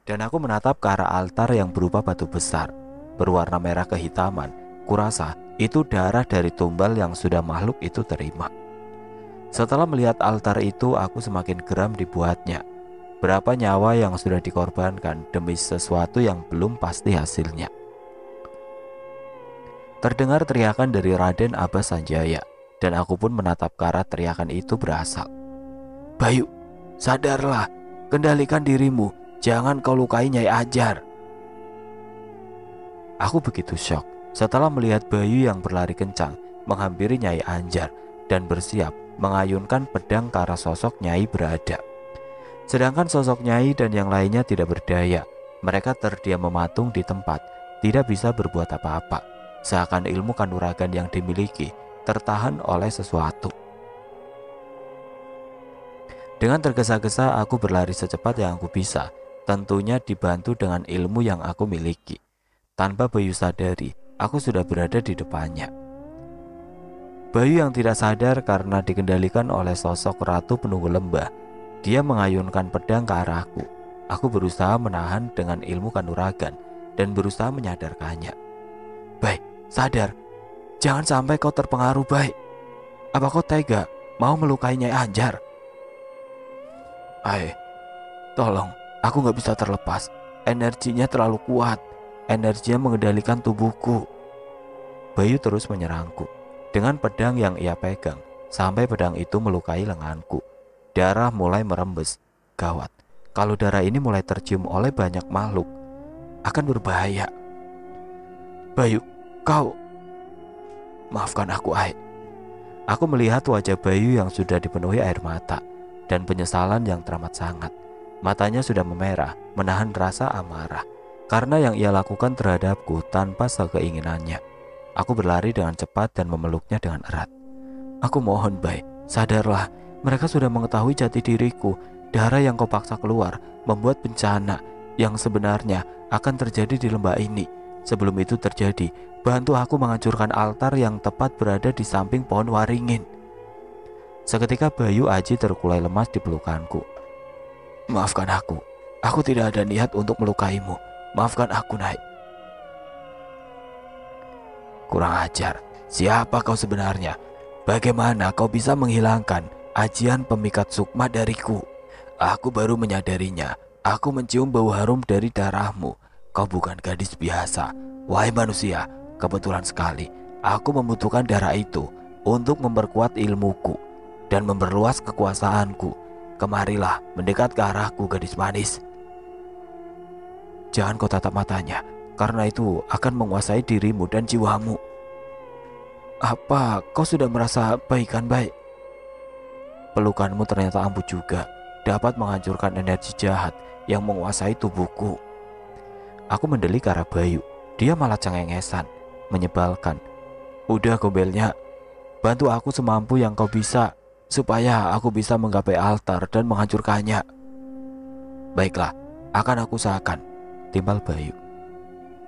Dan aku menatap ke arah altar yang berupa batu besar, berwarna merah kehitaman. Kurasa itu darah dari tumbal yang sudah makhluk itu terima. Setelah melihat altar itu, aku semakin geram dibuatnya. Berapa nyawa yang sudah dikorbankan demi sesuatu yang belum pasti hasilnya. Terdengar teriakan dari Raden Abbas Sanjaya, dan aku pun menatap ke arah teriakan itu berasal. Bayu, sadarlah, kendalikan dirimu, jangan kau lukai Nyai Ajar. Aku begitu syok setelah melihat Bayu yang berlari kencang menghampiri Nyai Anjar dan bersiap mengayunkan pedang ke arah sosok Nyai berada. Sedangkan sosok Nyai dan yang lainnya tidak berdaya. Mereka terdiam mematung di tempat, tidak bisa berbuat apa-apa, seakan ilmu kanuragan yang dimiliki tertahan oleh sesuatu. Dengan tergesa-gesa aku berlari secepat yang aku bisa, tentunya dibantu dengan ilmu yang aku miliki. Tanpa Bayu sadari, aku sudah berada di depannya. Bayu yang tidak sadar karena dikendalikan oleh sosok ratu penunggu lembah. Dia mengayunkan pedang ke arahku. Aku berusaha menahan dengan ilmu kanuragan dan berusaha menyadarkannya. Baik, sadar. Jangan sampai kau terpengaruh, Baik. Apa kau tega mau melukai Nyai Anjar? Tolong, aku gak bisa terlepas. Energinya terlalu kuat. Energinya mengendalikan tubuhku. Bayu terus menyerangku dengan pedang yang ia pegang sampai pedang itu melukai lenganku. Darah mulai merembes. Gawat, kalau darah ini mulai tercium oleh banyak makhluk, akan berbahaya. Bayu, kau... Maafkan aku, Ai. Aku melihat wajah Bayu yang sudah dipenuhi air mata dan penyesalan yang teramat sangat. Matanya sudah memerah, menahan rasa amarah karena yang ia lakukan terhadapku tanpa sekeinginannya. Aku berlari dengan cepat dan memeluknya dengan erat. Aku mohon, Bai, sadarlah. Mereka sudah mengetahui jati diriku. Darah yang kau paksa keluar membuat bencana. yang sebenarnya akan terjadi di lembah ini. Sebelum itu terjadi, bantu aku menghancurkan altar yang tepat berada di samping pohon waringin. Seketika Bayu Aji terkulai lemas di pelukanku. Maafkan aku tidak ada niat untuk melukaimu. Maafkan aku, Nyai. Kurang ajar, siapa kau sebenarnya? Bagaimana kau bisa menghilangkan ajian pemikat sukma dariku? Aku baru menyadarinya. Aku mencium bau harum dari darahmu. Kau bukan gadis biasa. Wahai manusia, kebetulan sekali aku membutuhkan darah itu untuk memperkuat ilmuku dan memperluas kekuasaanku. Kemarilah mendekat ke arahku, gadis manis. Jangan kau tatap matanya, karena itu akan menguasai dirimu dan jiwamu. Apa kau sudah merasa baikan baik? Pelukanmu ternyata ampuh juga, dapat menghancurkan energi jahat yang menguasai tubuhku. Aku mendelik ke arah Bayu. Dia malah cengengesan, menyebalkan. Udah gombelnya, bantu aku semampu yang kau bisa, supaya aku bisa menggapai altar dan menghancurkannya. Baiklah, akan aku usahakan, timbal Bayu.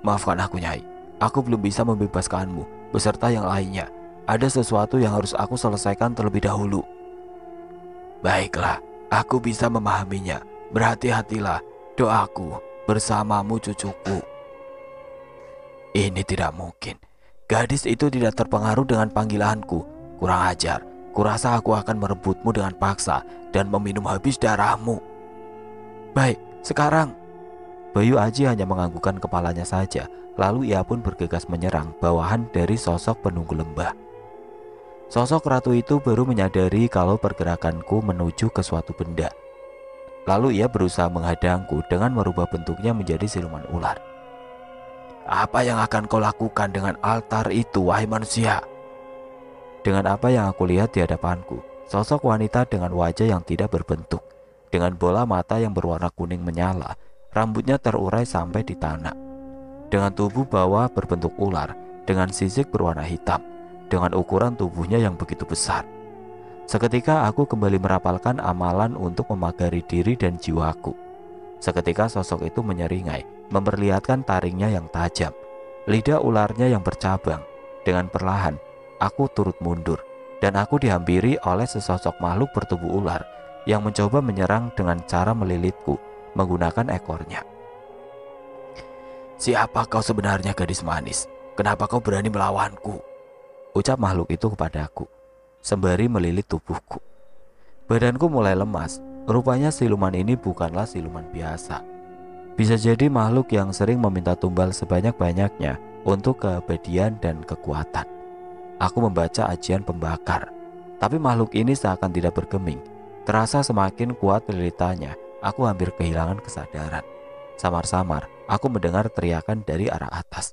Maafkan aku, Nyai. Aku belum bisa membebaskanmu beserta yang lainnya. Ada sesuatu yang harus aku selesaikan terlebih dahulu. Baiklah, aku bisa memahaminya. Berhati-hatilah, doaku bersamamu, cucuku. Ini tidak mungkin. Gadis itu tidak terpengaruh dengan panggilanku. Kurang ajar. Kurasa aku akan merebutmu dengan paksa dan meminum habis darahmu. Baik, sekarang. Bayu Aji hanya menganggukkan kepalanya saja. Lalu ia pun bergegas menyerang bawahan dari sosok penunggu lembah. Sosok ratu itu baru menyadari kalau pergerakanku menuju ke suatu benda. Lalu ia berusaha menghadangku dengan merubah bentuknya menjadi siluman ular. Apa yang akan kau lakukan dengan altar itu, wahai manusia? Dengan apa yang aku lihat di hadapanku, sosok wanita dengan wajah yang tidak berbentuk, dengan bola mata yang berwarna kuning menyala, rambutnya terurai sampai di tanah, dengan tubuh bawah berbentuk ular, dengan sisik berwarna hitam, dengan ukuran tubuhnya yang begitu besar. Seketika aku kembali merapalkan amalan untuk memagari diri dan jiwaku. Seketika sosok itu menyeringai, memperlihatkan taringnya yang tajam, lidah ularnya yang bercabang. Dengan perlahan, aku turut mundur, dan aku dihampiri oleh sesosok makhluk bertubuh ular yang mencoba menyerang dengan cara melilitku menggunakan ekornya. Siapa kau sebenarnya, gadis manis? Kenapa kau berani melawanku? Ucap makhluk itu kepadaku, sembari melilit tubuhku. Badanku mulai lemas. Rupanya siluman ini bukanlah siluman biasa. Bisa jadi makhluk yang sering meminta tumbal sebanyak-banyaknya untuk keabadian dan kekuatan. Aku membaca ajian pembakar, tapi makhluk ini seakan tidak bergeming. Terasa semakin kuat lilitannya. Aku hampir kehilangan kesadaran. Samar-samar aku mendengar teriakan dari arah atas.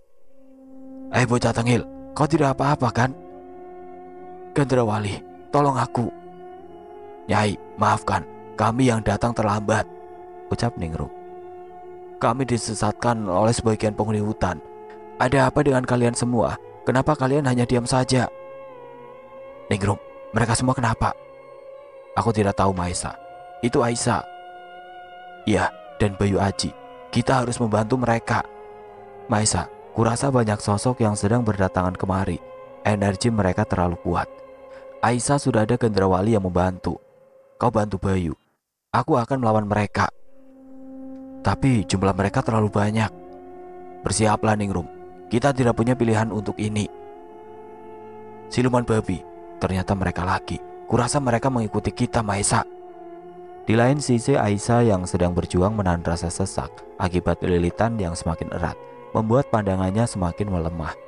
Bocah tengil, kau tidak apa-apa kan? Gandrawali, tolong aku. Nyai, maafkan, kami yang datang terlambat, ucap Ningrum. Kami disesatkan oleh sebagian penghuni hutan. Ada apa dengan kalian semua? Kenapa kalian hanya diam saja? Ningrum, mereka semua kenapa? Aku tidak tahu, Maesa. Itu Aisyah. Iya, dan Bayu Aji. Kita harus membantu mereka. Maesa, kurasa banyak sosok yang sedang berdatangan kemari. Energi mereka terlalu kuat. Aisyah sudah ada Gandrawali yang membantu. Kau bantu Bayu. Aku akan melawan mereka. Tapi jumlah mereka terlalu banyak. Bersiaplah, Ningrum. Kita tidak punya pilihan untuk ini. Siluman babi, ternyata mereka lagi. Kurasa mereka mengikuti kita, Maesa. Di lain sisi, Aisyah yang sedang berjuang menahan rasa sesak akibat lilitan yang semakin erat membuat pandangannya semakin melemah.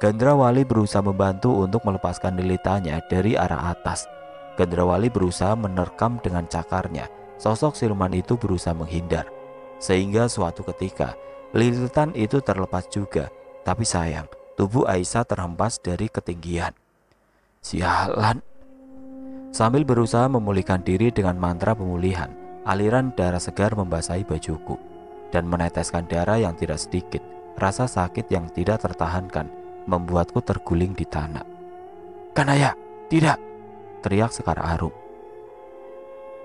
Gandrawali berusaha membantu untuk melepaskan lilitannya dari arah atas. Gandrawali berusaha menerkam dengan cakarnya. Sosok siluman itu berusaha menghindar, sehingga suatu ketika lilitan itu terlepas juga. Tapi sayang, tubuh Aisyah terhempas dari ketinggian. Sialan. Sambil berusaha memulihkan diri dengan mantra pemulihan, aliran darah segar membasahi bajuku dan meneteskan darah yang tidak sedikit. Rasa sakit yang tidak tertahankan membuatku terguling di tanah. Kanaya, tidak! Teriak Sekar Arum.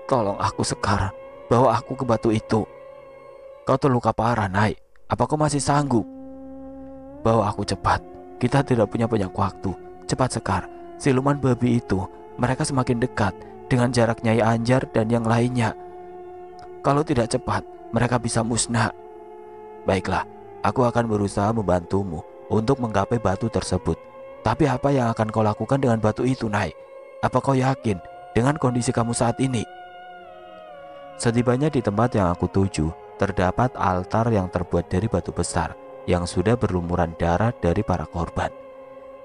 Tolong aku, Sekar, bawa aku ke batu itu. Kau terluka parah, Nai. Apa kau masih sanggup? Bawa aku cepat. Kita tidak punya banyak waktu. Cepat, Sekar. Siluman babi itu, mereka semakin dekat dengan jarak Nyai Anjar dan yang lainnya. Kalau tidak cepat, mereka bisa musnah. Baiklah, aku akan berusaha membantumu untuk menggapai batu tersebut. Tapi apa yang akan kau lakukan dengan batu itu, Nai? Apa kau yakin dengan kondisi kamu saat ini? Setibanya di tempat yang aku tuju, terdapat altar yang terbuat dari batu besar yang sudah berlumuran darah dari para korban.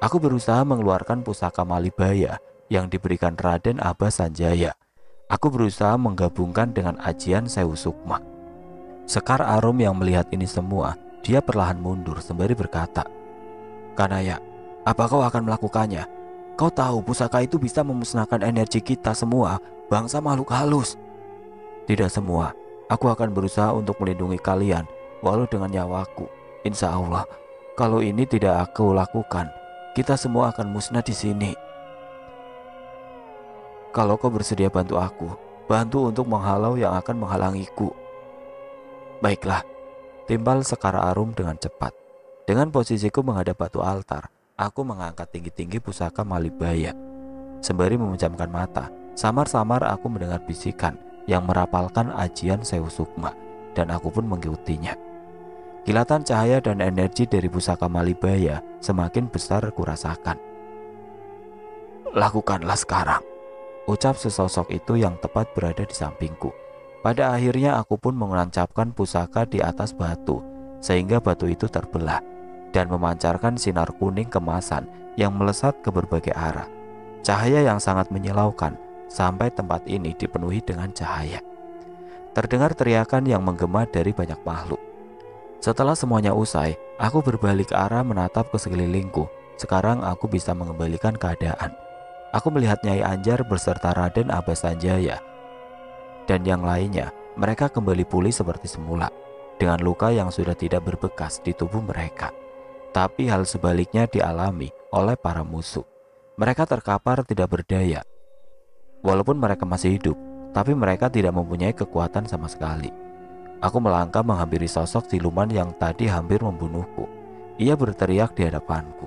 Aku berusaha mengeluarkan pusaka Malibaya yang diberikan Raden Abah Sanjaya. Aku berusaha menggabungkan dengan ajian Sewu Sukma. Sekar Arum yang melihat ini semua, dia perlahan mundur sembari berkata, Kanaya, apa kau akan melakukannya? Kau tahu pusaka itu bisa memusnahkan energi kita semua, bangsa makhluk halus. Tidak semua. Aku akan berusaha untuk melindungi kalian, walau dengan nyawaku. Insya Allah, kalau ini tidak aku lakukan, kita semua akan musnah di sini. Kalau kau bersedia bantu aku, bantu untuk menghalau yang akan menghalangiku. Baiklah, timbal Sekar Arum dengan cepat. Dengan posisiku menghadap batu altar, aku mengangkat tinggi-tinggi pusaka Malibaya. Sembari memejamkan mata, samar-samar aku mendengar bisikan yang merapalkan ajian Sewu Sukma, dan aku pun mengikutinya. Kilatan cahaya dan energi dari pusaka Malibaya semakin besar kurasakan. Lakukanlah sekarang, ucap sesosok itu yang tepat berada di sampingku. Pada akhirnya aku pun menancapkan pusaka di atas batu, sehingga batu itu terbelah dan memancarkan sinar kuning kemasan yang melesat ke berbagai arah. Cahaya yang sangat menyilaukan sampai tempat ini dipenuhi dengan cahaya. Terdengar teriakan yang menggema dari banyak makhluk. Setelah semuanya usai, aku berbalik arah menatap ke sekelilingku. Sekarang aku bisa mengembalikan keadaan. Aku melihat Nyai Anjar beserta Raden Abah Sanjaya dan yang lainnya. Mereka kembali pulih seperti semula, dengan luka yang sudah tidak berbekas di tubuh mereka. Tapi hal sebaliknya dialami oleh para musuh. Mereka terkapar tidak berdaya. Walaupun mereka masih hidup, tapi mereka tidak mempunyai kekuatan sama sekali. Aku melangkah menghampiri sosok siluman yang tadi hampir membunuhku. Ia berteriak di hadapanku.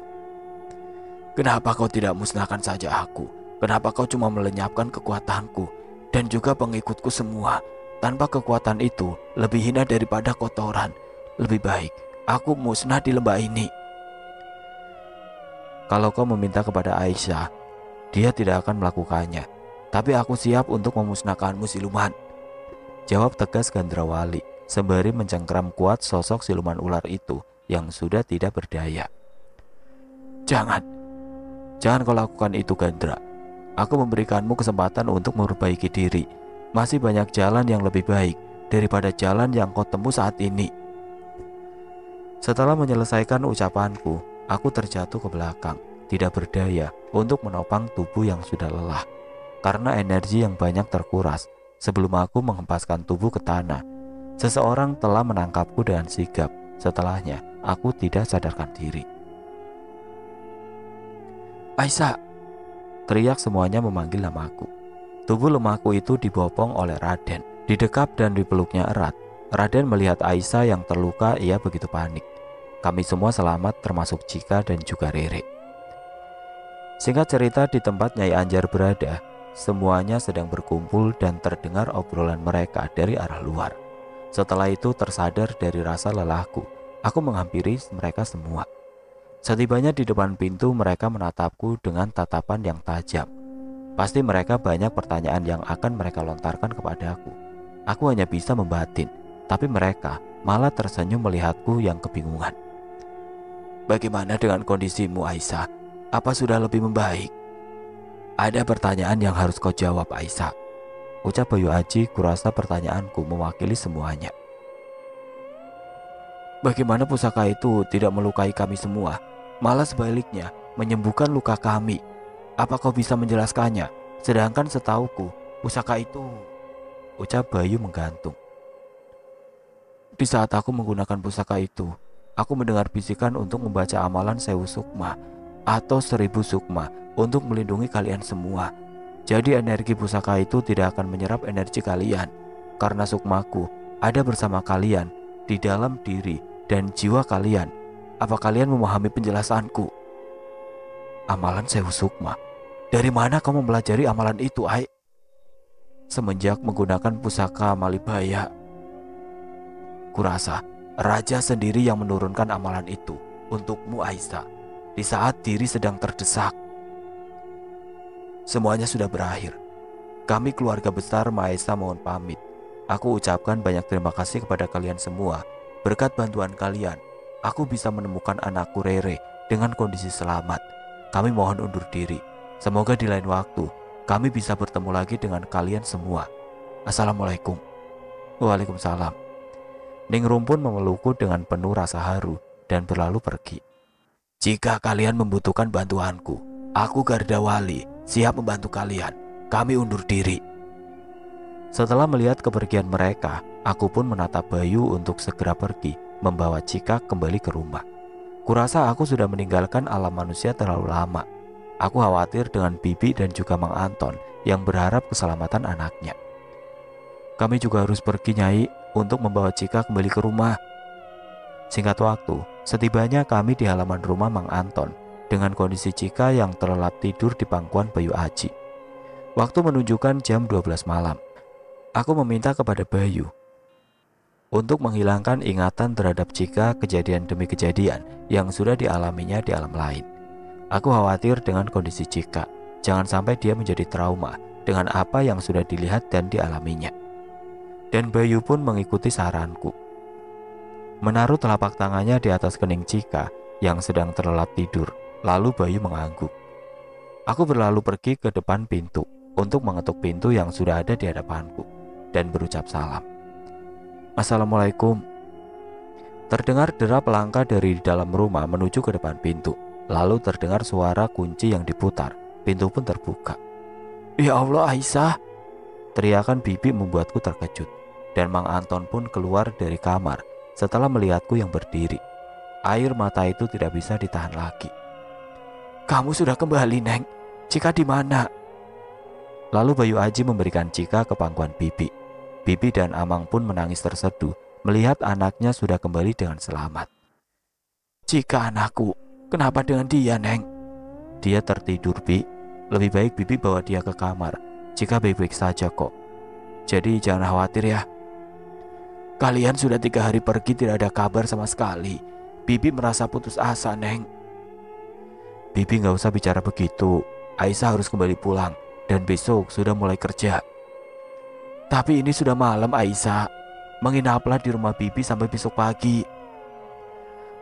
Kenapa kau tidak musnahkan saja aku? Kenapa kau cuma melenyapkan kekuatanku dan juga pengikutku semua? Tanpa kekuatan itu lebih hina daripada kotoran. Lebih baik aku musnah di lembah ini. Kalau kau meminta kepada Aisyah, dia tidak akan melakukannya. Tapi aku siap untuk memusnahkanmu, siluman, jawab tegas Gandrawali sembari mencengkram kuat sosok siluman ular itu yang sudah tidak berdaya. Jangan kau lakukan itu, Gandra. Aku memberikanmu kesempatan untuk memperbaiki diri. Masih banyak jalan yang lebih baik daripada jalan yang kau tempuh saat ini. Setelah menyelesaikan ucapanku, aku terjatuh ke belakang, tidak berdaya untuk menopang tubuh yang sudah lelah. Karena energi yang banyak terkuras, sebelum aku menghempaskan tubuh ke tanah, seseorang telah menangkapku dengan sigap. Setelahnya, aku tidak sadarkan diri. Aisyah, teriak semuanya memanggil namaku. Tubuh lemahku itu dibopong oleh Raden, didekap dan dipeluknya erat. Raden melihat Aisyah yang terluka, ia begitu panik. Kami semua selamat termasuk Cika dan juga Rere. Singkat cerita, di tempat Nyai Anjar berada, semuanya sedang berkumpul dan terdengar obrolan mereka dari arah luar. Setelah itu tersadar dari rasa lelahku, aku menghampiri mereka semua. Setibanya di depan pintu, mereka menatapku dengan tatapan yang tajam. Pasti mereka banyak pertanyaan yang akan mereka lontarkan kepadaku. Aku hanya bisa membatin, tapi mereka malah tersenyum melihatku yang kebingungan. Bagaimana dengan kondisimu, Aisyah? Apa sudah lebih membaik? Ada pertanyaan yang harus kau jawab, Aisyah, ucap Bayu Aji. Kurasa pertanyaanku mewakili semuanya. Bagaimana pusaka itu tidak melukai kami semua, malah sebaliknya menyembuhkan luka kami? Apa kau bisa menjelaskannya? Sedangkan setauku pusaka itu, ucap Bayu menggantung. Di saat aku menggunakan pusaka itu, aku mendengar bisikan untuk membaca amalan Sewu Sukma atau 1000 Sukma untuk melindungi kalian semua. Jadi energi pusaka itu tidak akan menyerap energi kalian, karena sukmaku ada bersama kalian di dalam diri dan jiwa kalian. Apa kalian memahami penjelasanku? Amalan Sewu Sukma. Dari mana kamu mempelajari amalan itu, Ai? Semenjak menggunakan pusaka Malibaya. Kurasa raja sendiri yang menurunkan amalan itu untukmu, Aisyah, di saat diri sedang terdesak. Semuanya sudah berakhir. Kami keluarga besar Maesa mohon pamit. Aku ucapkan banyak terima kasih kepada kalian semua. Berkat bantuan kalian, aku bisa menemukan anakku Rere dengan kondisi selamat. Kami mohon undur diri. Semoga di lain waktu kami bisa bertemu lagi dengan kalian semua. Assalamualaikum. Waalaikumsalam. Ningrum pun memelukku dengan penuh rasa haru dan berlalu pergi. Jika kalian membutuhkan bantuanku, aku Gardawali, siap membantu kalian. Kami undur diri. Setelah melihat kepergian mereka, aku pun menatap Bayu untuk segera pergi, membawa Cika kembali ke rumah. Kurasa aku sudah meninggalkan alam manusia terlalu lama. Aku khawatir dengan Bibi dan juga Mang Anton yang berharap keselamatan anaknya. Kami juga harus pergi, Nyai, untuk membawa Cika kembali ke rumah. Singkat waktu, setibanya kami di halaman rumah Mang Anton dengan kondisi Cika yang terlelap tidur di pangkuan Bayu Aji. Waktu menunjukkan jam 12 malam. Aku meminta kepada Bayu untuk menghilangkan ingatan terhadap Cika kejadian demi kejadian yang sudah dialaminya di alam lain. Aku khawatir dengan kondisi Cika, jangan sampai dia menjadi trauma dengan apa yang sudah dilihat dan dialaminya. Dan Bayu pun mengikuti saranku. Menaruh telapak tangannya di atas kening Cika yang sedang terlelap tidur, lalu Bayu mengangguk. Aku berlalu pergi ke depan pintu untuk mengetuk pintu yang sudah ada di hadapanku dan berucap salam. Assalamualaikum. Terdengar derap langkah dari dalam rumah menuju ke depan pintu. Lalu terdengar suara kunci yang diputar. Pintu pun terbuka. Ya Allah, Aisyah! Teriakan Bibi membuatku terkejut. Dan Mang Anton pun keluar dari kamar setelah melihatku yang berdiri. Air mata itu tidak bisa ditahan lagi. Kamu sudah kembali, Neng. Cika di mana? Lalu Bayu Aji memberikan Cika ke pangkuan Bibi. Bibi dan Amang pun menangis terseduh melihat anaknya sudah kembali dengan selamat. Cika anakku, kenapa dengan dia, Neng? Dia tertidur, Bi. Lebih baik Bibi bawa dia ke kamar. Cika baik-baik saja kok. Jadi jangan khawatir ya. Kalian sudah 3 hari pergi tidak ada kabar sama sekali. Bibi merasa putus asa, Neng. Bibi gak usah bicara begitu. Aisyah harus kembali pulang dan besok sudah mulai kerja. Tapi ini sudah malam, Aisyah. Menginaplah di rumah Bibi sampai besok pagi.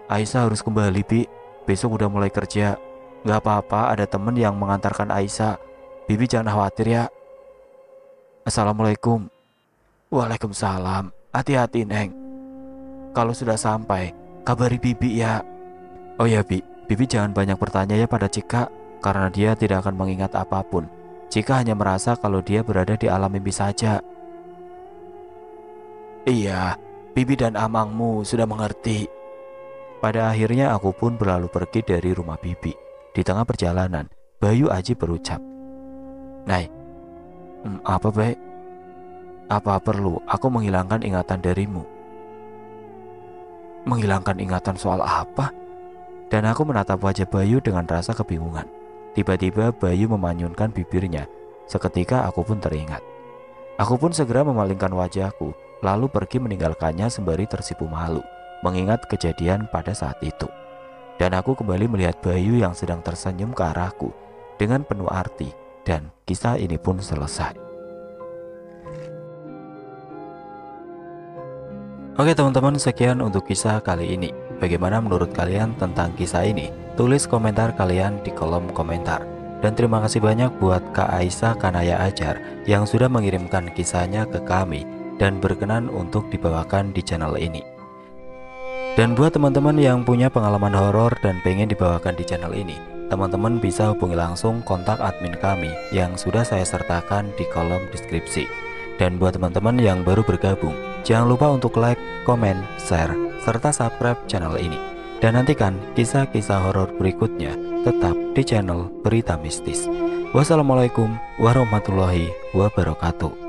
Aisyah harus kembali, Bi. Besok udah mulai kerja. Gak apa-apa, ada temen yang mengantarkan Aisyah. Bibi jangan khawatir ya. Assalamualaikum. Waalaikumsalam. Hati-hati, Neng. Kalau sudah sampai, kabari Bibi ya. Oh ya, Bi. Bibi jangan banyak bertanya ya pada Cika, karena dia tidak akan mengingat apapun. Cika hanya merasa kalau dia berada di alam mimpi saja. Iya, Bibi dan Amangmu sudah mengerti. Pada akhirnya aku pun berlalu pergi dari rumah Bibi. Di tengah perjalanan, Bayu Aji berucap, Nay, apa baik? Apa perlu aku menghilangkan ingatan darimu? Menghilangkan ingatan soal apa? Dan aku menatap wajah Bayu dengan rasa kebingungan. Tiba-tiba Bayu memanyunkan bibirnya. Seketika aku pun teringat. Aku pun segera memalingkan wajahku, lalu pergi meninggalkannya sembari tersipu malu, mengingat kejadian pada saat itu. Dan aku kembali melihat Bayu yang sedang tersenyum ke arahku dengan penuh arti, dan kisah ini pun selesai. Oke teman-teman, sekian untuk kisah kali ini. Bagaimana menurut kalian tentang kisah ini? Tulis komentar kalian di kolom komentar. Dan terima kasih banyak buat Kak Aisyah Kanaya Ajar yang sudah mengirimkan kisahnya ke kami dan berkenan untuk dibawakan di channel ini. Dan buat teman-teman yang punya pengalaman horor dan pengen dibawakan di channel ini, teman-teman bisa hubungi langsung kontak admin kami yang sudah saya sertakan di kolom deskripsi. Dan buat teman-teman yang baru bergabung, jangan lupa untuk like, komen, share, serta subscribe channel ini. Dan nantikan kisah-kisah horor berikutnya tetap di channel Berita Mistis. Wassalamualaikum warahmatullahi wabarakatuh.